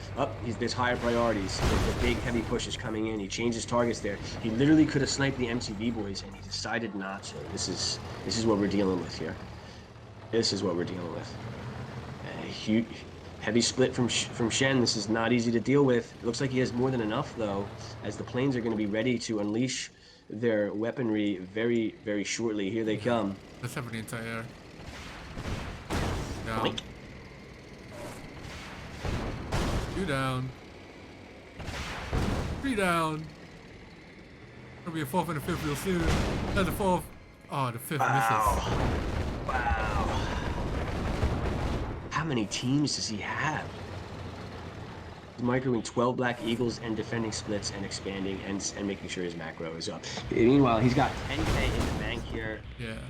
There's higher priorities. The big heavy push is coming in. He changes targets there. He literally could have sniped the MCV boys, and he decided not to. This is what we're dealing with here. This is what we're dealing with. A huge, heavy split from Shen. This is not easy to deal with. It looks like he has more than enough though, as the planes are going to be ready to unleash their weaponry very, very shortly. Here they come. Let's have an entire air. Down. 2 down. 3 down. There'll be a 4th and a 5th real soon. That's the 4th. Oh, the 5th misses. Wow. How many teams does he have? He's microing 12 Black Eagles and defending splits and expanding and making sure his macro is up. Meanwhile, he's got 10k in the bank here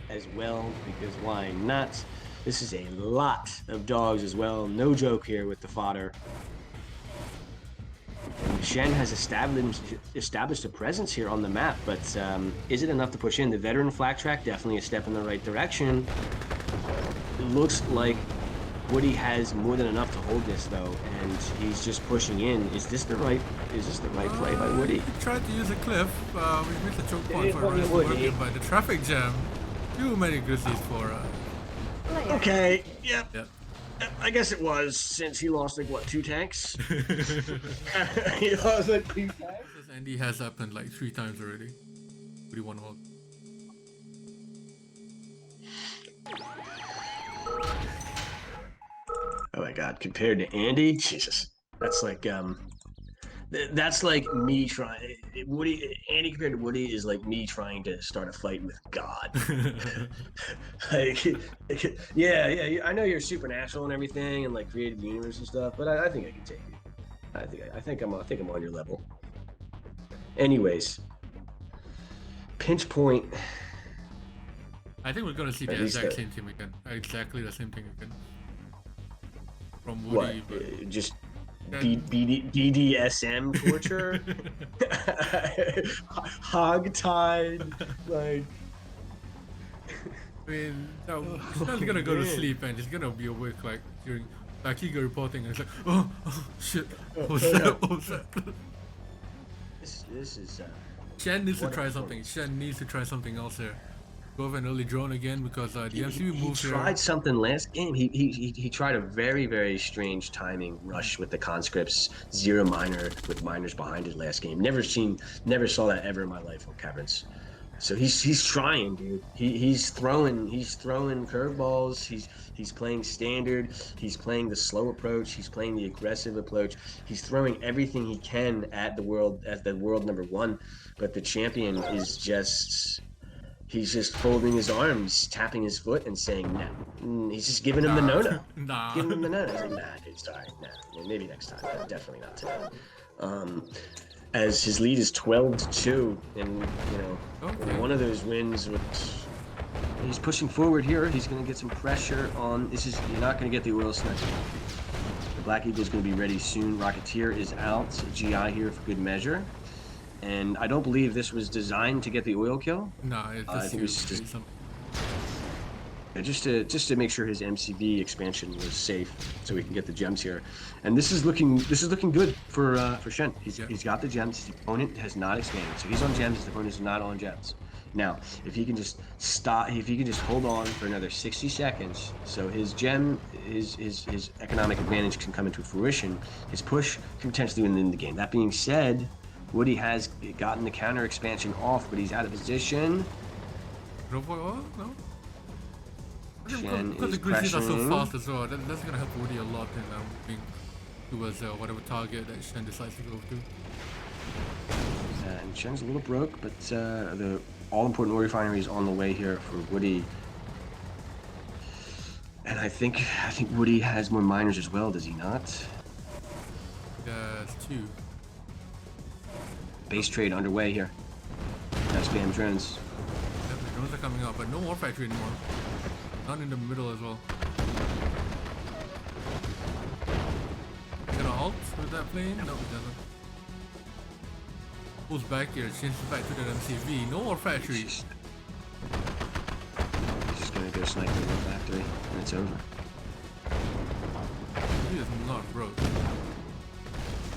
as well, because why not? This is a lot of dogs as well. No joke here with the fodder. Shen has established a presence here on the map, but is it enough to push in? The veteran flak track, definitely a step in the right direction. It looks like Wudi has more than enough to hold this though, and he's just pushing in. Is this the right play by Wudi? He tried to use a cliff, which missed a choke point for Rest working, but the traffic jam. Too many grizzlies for Okay, yep. I guess it was, since he lost like what, 2 tanks? He lost like 2 tanks? This Andy has happened like 3 times already. Wudi won hold. Oh my god, compared to Andy, Jesus. That's like me trying Andy compared to Wudi is like me trying to start a fight with God. Like, yeah, I know you're supernatural and everything and like created the universe and stuff, but I think I can take you. I think I'm on your level. Anyways, pinch point. I think we're gonna see the exact same thing again. Exactly the same thing again. From Wudi, what? Just BDSM torture, hogtied, like. I mean, no, he's not gonna go to sleep and he's gonna be awake like during Akiga reporting and it's like, oh shit, what was that? This is. Shen needs to try something. Shen needs to try something else here. Go over an early drone again because the MCV moves here. He tried something last game. He tried a very, very strange timing rush with the conscripts, 0 miner with miners behind it last game. Never saw that ever in my life on Caverns. So he's trying, dude. He's throwing curveballs. He's playing standard. He's playing the slow approach. He's playing the aggressive approach. He's throwing everything he can at the world number 1, but the champion is just. He's just folding his arms, tapping his foot, and saying no. He's just giving him the no-no. Nah. Giving him the no-no. He's like, nah, dude, sorry. Nah. Maybe next time. But definitely not today. As his lead is 12-2, and, one of those wins, he's pushing forward here. He's going to get some pressure on. You're not going to get the oil snatch. The Black Eagle's going to be ready soon. Rocketeer is out. GI here for good measure. And I don't believe this was designed to get the oil kill. No, I think it was just to make sure his MCV expansion was safe, so we can get the gems here. And this is looking good for Shen. He's got the gems. His opponent has not expanded, so he's on gems. His opponent is not on gems. Now, if he can just hold on for another 60 seconds, so his economic advantage can come into fruition, his push can potentially win the game. That being said, Wudi has gotten the counter expansion off, but he's out of position. No. Shen because is the grizzlies are so pressuring. fast as well. That's gonna help Wudi a lot in moving towards whatever target that Shen decides to go to. And Shen's a little broke, but the all-important ore refinery is on the way here for Wudi. And I think Wudi has more miners as well, does he not? It's 2. Base trade underway here. Now spam drones. Definitely, drones are coming out, but no war factory anymore. Not in the middle as well. Gonna halt with that plane? No, it doesn't. Pulls back here, changes back to the MCV. No war factory. He's just gonna go snipe the war factory, and it's over. He is not broke.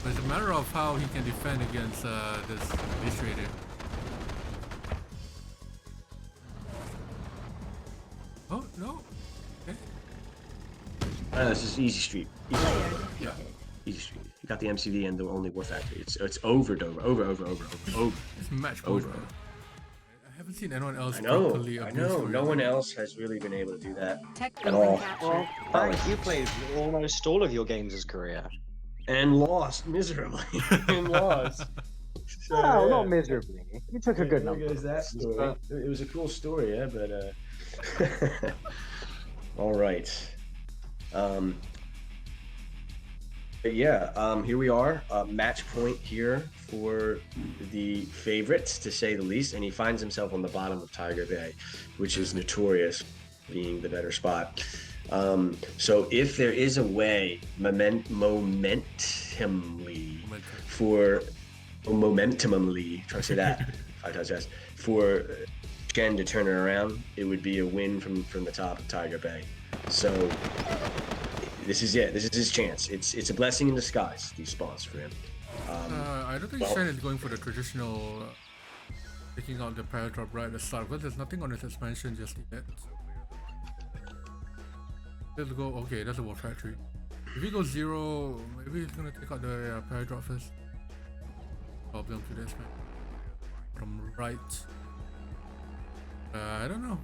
But it's a matter of how he can defend against this base trader. Oh, no. Okay. This is easy street. Easy street. You got the MCV and the only war factory. It's over. It's match point. Over. I haven't seen anyone else I know. properly No one else has really been able to do that Tech at all. Well, Frank, you played almost all of your games as career. And lost miserably. and lost. So, No, yeah. not miserably. You took a good There number. goes that story. It was a cool story, yeah, but all right. But yeah, here we are, match point here for the favorite, to say the least, and he finds himself on the bottom of Tiger Bay, which is notorious being the better spot. So if there is a way momentarily for momentumly, try to say that 5 times fast, for Shen to turn it around, it would be a win from the top of Tiger Bay. So this is it. This is his chance. It's a blessing in disguise, these spawns for him. I don't think Shen is going for the traditional taking out the paratrop right at the start, because there's nothing on his expansion just yet. Let's go. Okay, that's a war factory. If he goes 0, maybe he's gonna take out the paratrop first. Problem to this man. From right. I don't know.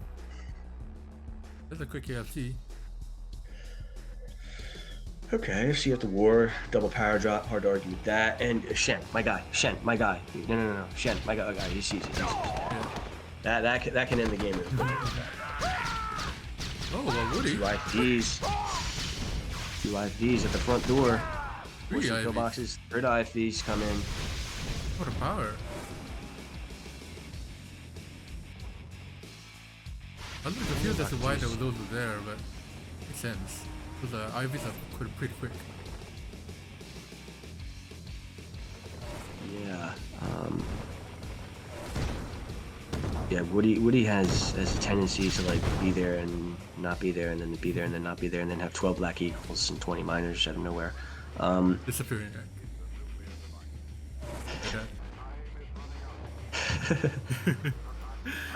That's a quick AFT. Okay, so you have the war, double power drop, hard to argue with that. And Shen, my guy. No. Shen, my guy. He sees it. Yeah. That can end the game. Oh, well, Wudi. 2 IFVs at the front door. 3 kill boxes. 3rd IFVs come in. What a power. I was a bit confused as to why those were there, but it makes sense. Because the IVs are pretty quick. Yeah. Yeah, Wudi has a tendency to like be there and not be there, and then be there and then not be there, and then have 12 black eagles and 20 miners out of nowhere. Disappearing.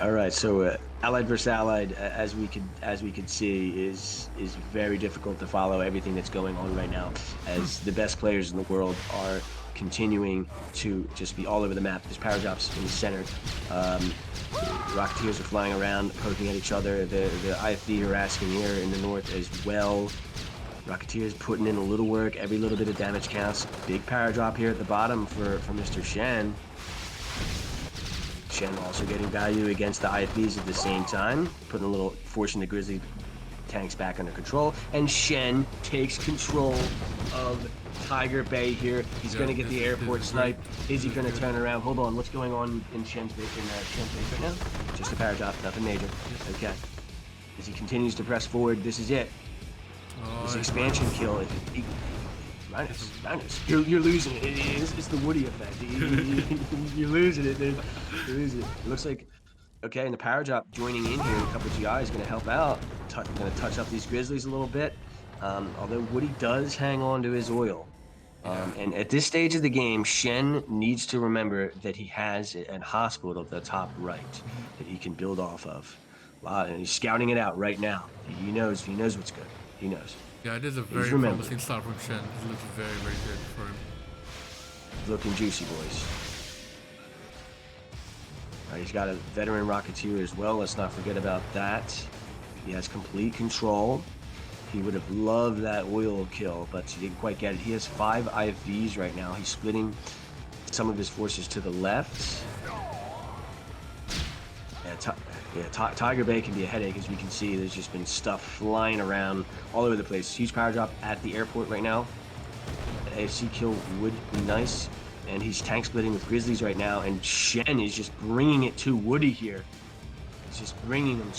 All right, so allied versus allied, as we could see, is very difficult to follow everything that's going on right now, as the best players in the world are continuing to just be all over the map. There's power drops in the center. Rocketeers are flying around, poking at each other. The IFV harassing here in the north as well. Rocketeers putting in a little work. Every little bit of damage counts. Big power drop here at the bottom for Mr. Shen. Shen also getting value against the IFVs at the same time, putting a little, forcing the Grizzly tanks back under control. And Shen takes control of Tiger Bay here. He's going to get the airport snipe. Is he going to turn around? Hold on, what's going on in Shen's base right now? Just a power drop, nothing major. Okay. As he continues to press forward, this is it. This expansion kill. Minus. You're losing it. It's the Wudi effect. You're losing it, dude. You're losing it. It looks like, okay, and the power drop joining in here, a couple of GI is going to help out. Going to touch up these Grizzlies a little bit. Although Wudi does hang on to his oil. And at this stage of the game, Shen needs to remember that he has a hospital at the top right that he can build off of. And he's scouting it out right now. He knows what's good. He knows. Yeah, it is a very promising start from Shen. It looks very, very good for him. Looking juicy, boys. All right, he's got a veteran Rocketeer as well. Let's not forget about that. He has complete control. He would have loved that oil kill, but he didn't quite get it. He has 5 IFVs right now. He's splitting some of his forces to the left. Tiger Bay can be a headache, as we can see. There's just been stuff flying around all over the place. Huge power drop at the airport right now. The AFC kill would be nice. And he's tank splitting with Grizzlies right now. And Shen is just bringing it to Wudi here. He's just bringing them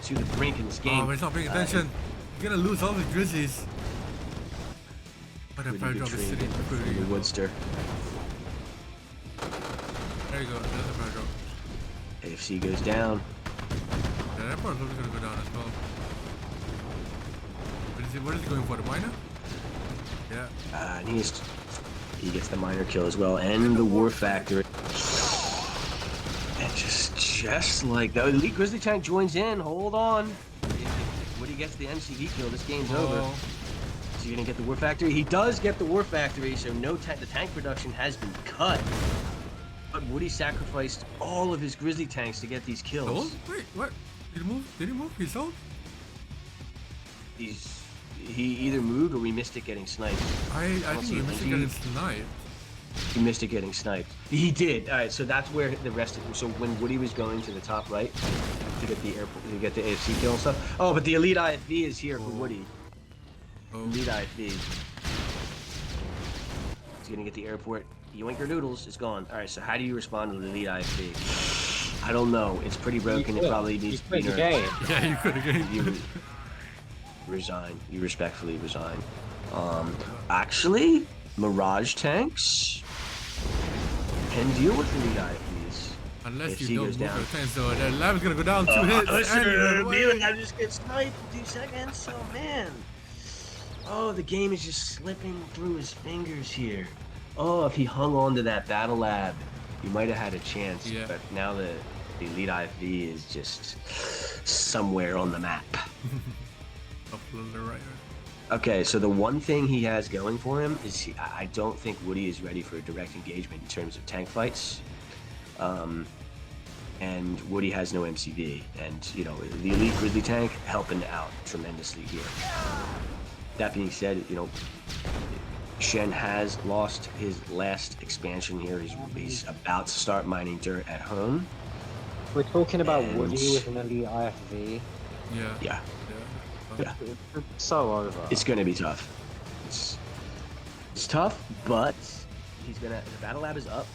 to the brink in this game. Oh, he's not paying attention. You're gonna lose all the Grizzlies. What a power drop is sitting in the Woodster. There you go, there's a power drop. AFC goes down. Yeah, that part is probably gonna go down as well. What is he going for? The miner? Yeah. And he gets the miner kill as well, and the war factor. And just like the elite Grizzly tank joins in. Hold on. When he gets the MCV kill, this game's over. Is he gonna get the war factory? He does get the war factory, so the tank production has been cut. But Wudi sacrificed all of his Grizzly tanks to get these kills. Oh, wait, what? Did he move? Did he move? He sold? He either moved or we missed it getting sniped. I think we missed it getting sniped. He missed it getting sniped. He did. All right, so that's where the rest of. So when Wudi was going to the top right to get the airport, to get the AFC kill and stuff. Oh, but the elite IFV is here for Wudi. Elite IFV. He's gonna get the airport. Yoinker Noodles is gone. All right, so how do you respond to the elite IFV? I don't know. It's pretty broken. It probably needs to be nerfed. Yeah, you could again. You resign. You respectfully resign. Actually, Mirage tanks can deal with elite IFVs. Unless If you she don't goes move down. your tanks, though, that lab is gonna go down 2 hits. And you're away. I just get sniped in 2 seconds. Oh man. Oh, the game is just slipping through his fingers here. Oh, if he hung on to that battle lab, he might have had a chance. Yeah. But now the elite IFV is just somewhere on the map. Up on the right. Okay, so the one thing he has going for him is I don't think Wudi is ready for a direct engagement in terms of tank fights. And Wudi has no MCV, and you know the elite Grizzly tank helping out tremendously here. That being said, you know Shen has lost his last expansion here. He's about to start mining dirt at home. We're talking about And- Wudi with an elite IFV. Yeah. Yeah, It's so over. it's gonna be tough. It's tough, but he's gonna. The battle lab is up.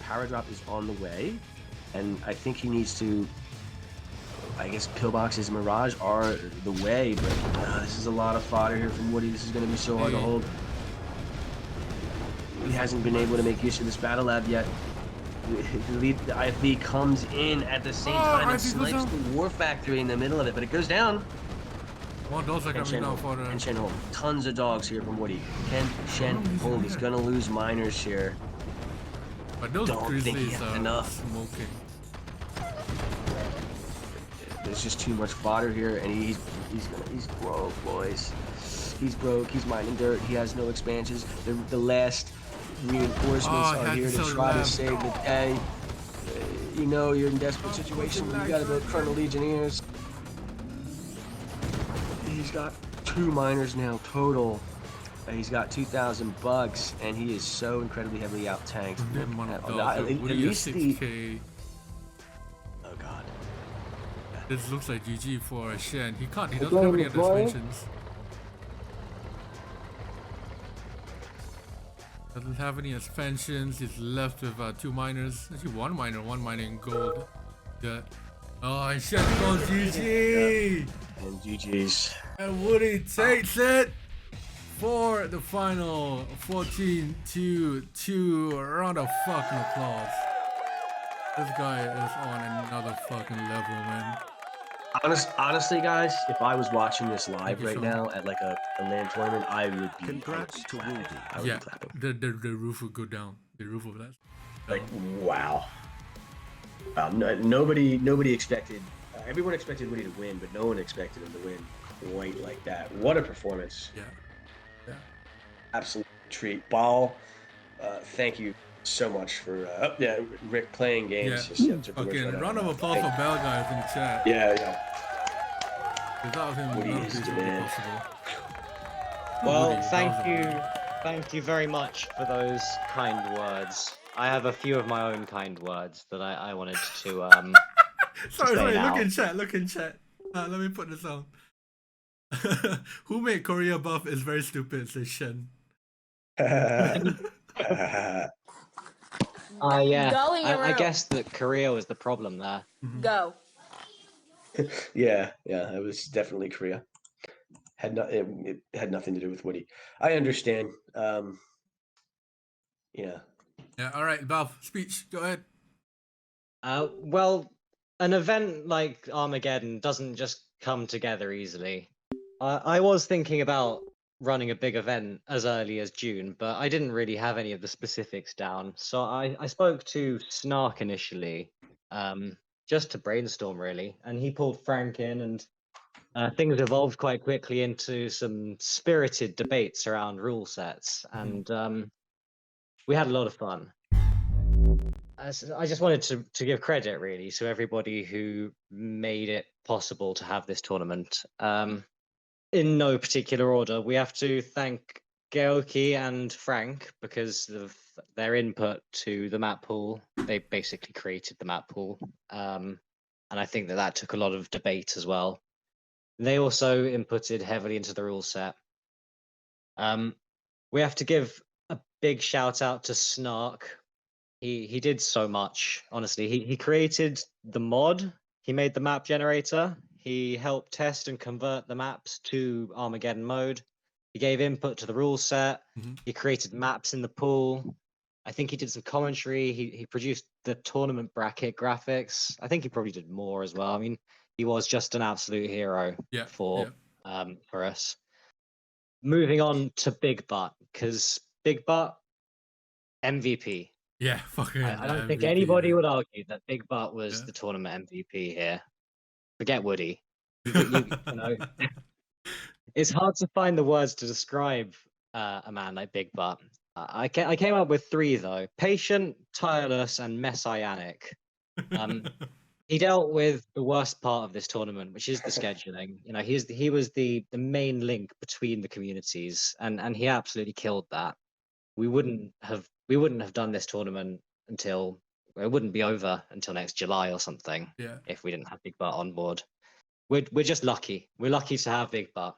Power drop is on the way, and I think he needs to. I guess pillboxes and Mirage are the way, but this is a lot of fodder here from Wudi. This is gonna be so hard to hold. He hasn't been able to make use of this battle lab yet. The IFB comes in at the same time and IFB goes snipes down. the War Factory in the middle of it, but it goes down. One doors are Can coming Shen down hold? for Can the. Shen hold? Tons of dogs here from Wudi. Can Shen hold? He's gonna lose miners here. But those Don't think he Grizzlies has are enough. smoking. There's just too much fodder here, and he's broke, boys. He's broke. He's mining dirt. He has no expansions. The last reinforcements are had here to to sell try to lab. save the day. You know you're in a desperate situation. You gotta go Chrono Legionnaires. He's got 2 miners now total. He's got 2,000 bucks, and he is so incredibly heavily out tanked. Them one of At those. least What do you the 6K? oh god. This looks like GG for Shen. He can't. He The doesn't have any game is other going. expansions. Doesn't have any expansions. He's left with 2 miners. Actually, 1 miner, 1 mining gold. Dirt. Oh, and Shen goes GG! And GG's. And Wudi takes it for the final 14-2. Round of fucking applause. This guy is on another fucking level, man. Honestly, guys, if I was watching this live Thank you, right Sean. now at like a LAN tournament, I would be. Congrats to clapping. Wudi. I would Yeah, be clapping. the roof would go down. The roof of that. Like wow. Wow. Nobody expected. Everyone expected Wudi to win, but no one expected him to win quite like that. What a performance! Yeah. Yeah. Absolute treat. Ball. Thank you so much for Rick playing games. Yeah. Just took the words Okay, right out round of of my applause mouth. for Bell guys in the chat. Yeah. Without him, Wudi none of is this the would be man. possible. Well, Wudi, thank that was you. amazing. Thank you very much for those kind words. I have a few of my own kind words that I wanted to Sorry, say now. look in chat. Let me put this on. Who made Korea buff is very stupid, says Shen. yeah. Go in your I room. guess that Korea was the problem there. Go. yeah, it was definitely Korea. It had nothing to do with Woody. I understand. Yeah. Yeah, alright, Balth, speech, go ahead. Well, an event like Armageddon doesn't just come together easily. I was thinking about running a big event as early as June, but I didn't really have any of the specifics down. So I spoke to Snark initially, just to brainstorm really, and he pulled Frank in, and things evolved quite quickly into some spirited debates around rule sets, and we had a lot of fun. I just wanted to give credit really to everybody who made it possible to have this tournament. In no particular order, we have to thank Geoki and Frank because of their input to the map pool. They basically created the map pool, and I think that took a lot of debate as well. They also inputted heavily into the rule set. We have to give a big shout out to Snark. He did so much, honestly. He created the mod, he made the map generator, he helped test and convert the maps to Armageddon mode, He gave input to the rule set. Mhm. He created maps in the pool. I think he did some commentary. He produced the tournament bracket graphics. I think he probably did more as well. I mean, he was just an absolute hero Yeah. for Yeah. us. Moving on to Big Butt, because Big Butt MVP. Yeah. Fucking. I don't think MVP, anybody man. would argue that Big Butt was Yeah. the tournament MVP here. Forget Woody. You know, it's hard to find the words to describe a man like Big Butt. I came up with 3 though: patient, tireless, and messianic. He dealt with the worst part of this tournament, which is the scheduling. You know, he was the main link between the communities, and he absolutely killed that. We wouldn't have done this tournament until it wouldn't be over until next July or something Yeah. if we didn't have Big Butt on board. We're just lucky. We're lucky to have Big Butt.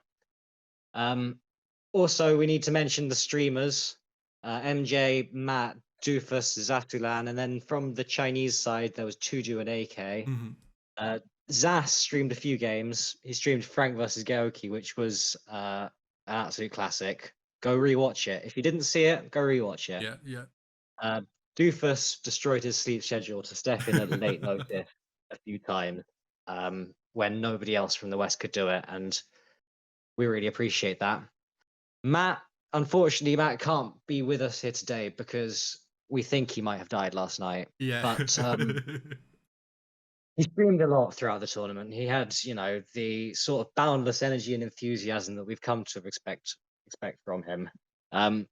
Also, we need to mention the streamers: MJ, Matt, Doofus, Zatulan, and then from the Chinese side there was Tuju and AK. Mhm. Zas streamed a few games. He streamed Frank versus Geoki, which was an absolute classic. Go rewatch it. If you didn't see it, go rewatch it. Yeah. Yeah. Doofus destroyed his sleep schedule to step in at late notice a few times when nobody else from the West could do it, and we really appreciate that. Matt, unfortunately, Matt can't be with us here today because we think he might have died last night. Yeah. But he streamed a lot throughout the tournament. He had, you know, the sort of boundless energy and enthusiasm that we've come to expect from him.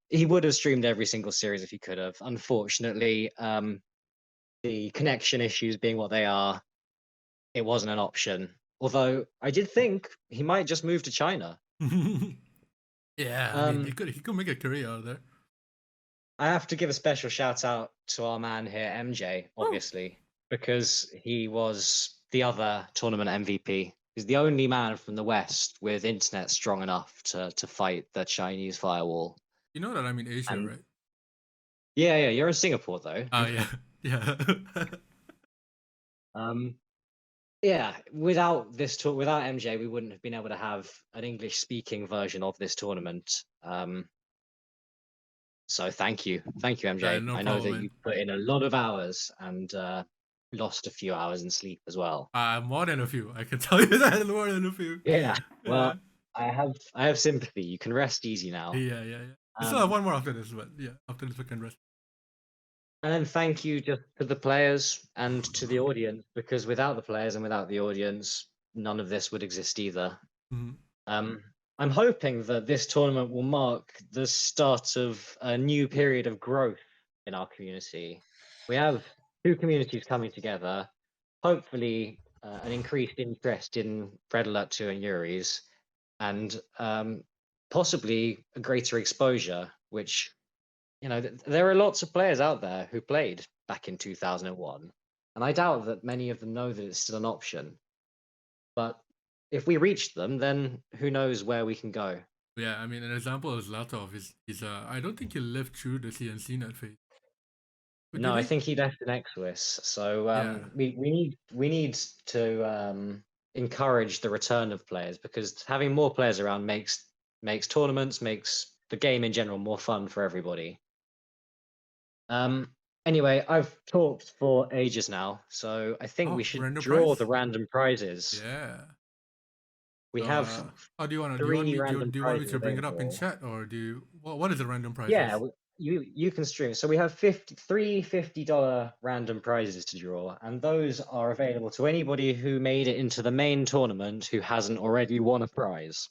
He would have streamed every single series if he could have. Unfortunately, the connection issues being what they are, it wasn't an option. Although I did think he might just move to China. Yeah. I mean, he could make a career out of there. I have to give a special shout out to our man here, MJ, obviously, because he was the other tournament MVP. He's the only man from the West with internet strong enough to fight the Chinese firewall. You know that I'm in Asia, And right? yeah, you're in Singapore though. Oh yeah. Yeah. Yeah, without this tour, without MJ, we wouldn't have been able to have an English-speaking version of this tournament. So thank you, MJ. No I know problem, that man. you put in a lot of hours and lost a few hours in sleep as well. More than a few. I can tell you that, more than a few. Yeah. Well, Yeah. I have sympathy. You can rest easy now. Yeah. I still have one more after this, but yeah, after this we can rest. And then thank you just to the players and to the audience, because without the players and without the audience, none of this would exist either. Mhm. I'm hoping that this tournament will mark the start of a new period of growth in our community. We have 2 communities coming together, hopefully an increased interest in Red Alert 2 and Yuri's, and possibly a greater exposure, which, you know, there are lots of players out there who played back in 2001, and I doubt that many of them know that it's still an option. But if we reach them, then who knows where we can go. Yeah, I mean, an example is Latov. He's I don't think he lived through the CNC net phase. But No, did I he? think he left in Exwis. So Yeah. we need to encourage the return of players, because having more players around makes tournaments, makes the game in general more fun for everybody. Anyway, I've talked for ages now, so I think we should Random draw prize? the random prizes. Yeah. We have How do you want to? 3 random Do you want me prizes to bring it up in available. chat, or do you? What is the random prizes? Yeah, you can stream. So we have three $50 random prizes to draw, and those are available to anybody who made it into the main tournament who hasn't already won a prize.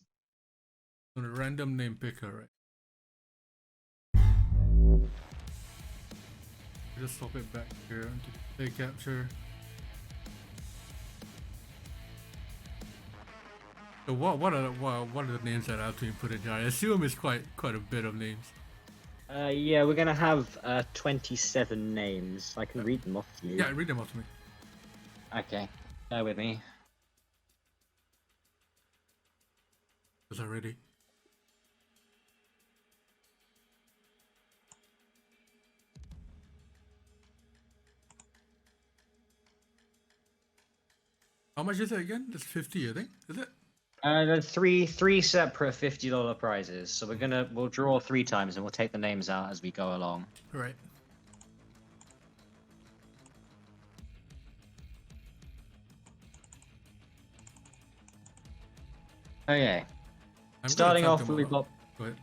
On a random name picker, right? Just swap it back here onto the play capture. So what are the names that I have to input in here? I assume it's quite a bit of names. Yeah, we're gonna have 27 names. I can read them off to you. Yeah, read them off to me. Okay, bear with me. Was I ready? How much is it again? That's 50, I think. Is it? There's three separate $50 prizes, so we'll draw 3 times and we'll take the names out as we go along. Right. Okay. I'm Starting gonna off, type them we've all got out. Go ahead.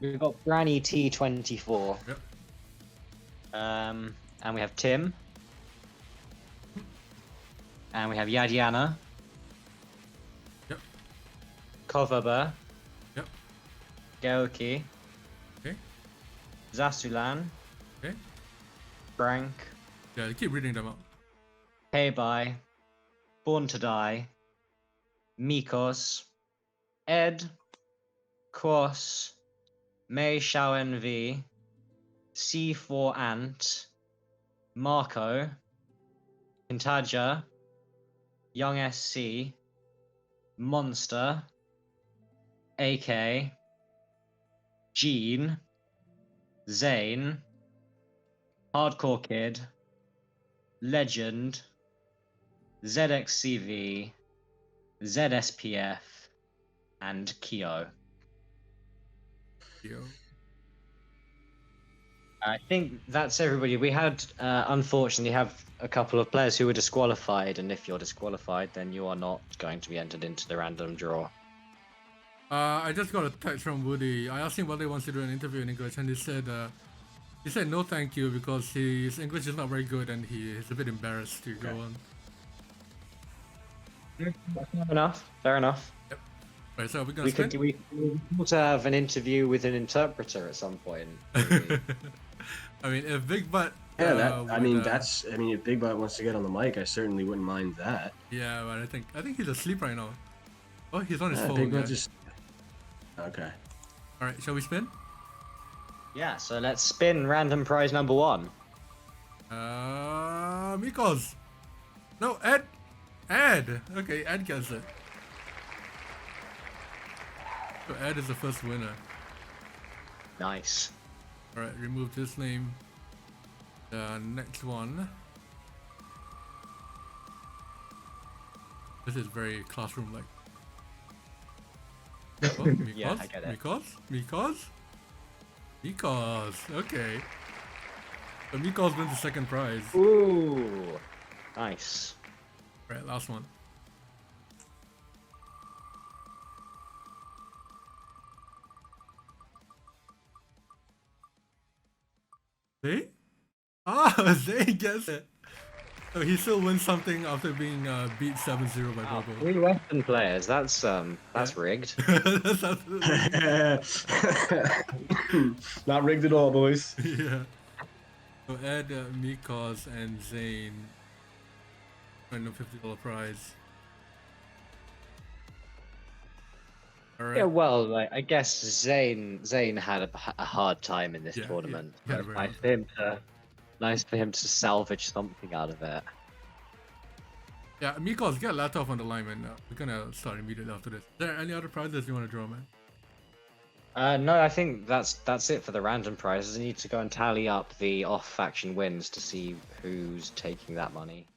we've got Granny T24. Yep. And we have Tim. And we have Yadiana. Yep. Kovaba. Yep. Geoki. Okay. Zasulan. Okay. Frank. Yeah, keep reading them out. Payby. Born to Die. Mikos. Ed. Cross. Mei Shaoen V. C4 Ant. Marco. Kintaja. Young SC. Monster. AK. Gene. Zane. Hardcore Kid. Legend. ZXCV. ZSPF. And Kyo. Yo. I think that's everybody. We had, unfortunately, have a couple of players who were disqualified, and if you're disqualified, then you are not going to be entered into the random draw. I just got a text from Wudi. I asked him whether he wants to do an interview in English, and he said no thank you because his English is not very good and he is a bit embarrassed to go on. Fair enough. Fair enough. Yep. Right, so we're gonna spin? We also have an interview with an interpreter at some point. I mean, if Big Butt. Yeah, if Big Butt wants to get on the mic, I certainly wouldn't mind that. Yeah, but I think he's asleep right now. Oh, he's on his phone. Big Butt Yeah. just. Okay. All right, shall we spin? Yeah, so let's spin random prize number 1. Mikos. No, Ed. Ed. Okay, Ed gets it. So Ed is the first winner. Nice. All right, remove this name. The next one. This is very classroom-like. Oh, Mikos? Yeah, I get it. Mikos. Okay. So Mikos wins the second prize. Ooh. Nice. All right, last one. See? Ah, Zay gets it. So he still wins something after being beat 7-0 by Bobo. 3 Western players. That's rigged. That's absolutely Not rigged at all, boys. yeah. So Ed, Mikos, and Zane win a $50 prize. All right. Yeah, well, like, I guess Zane had a hard time in this Yeah, tournament. yeah, But very nice for him to salvage something out of it. Yeah, Mikos, get a laptop on the line, man. We're gonna start immediately after this. Is there any other prizes you want to draw, man? No, I think that's it for the random prizes. I need to go and tally up the off-faction wins to see who's taking that money.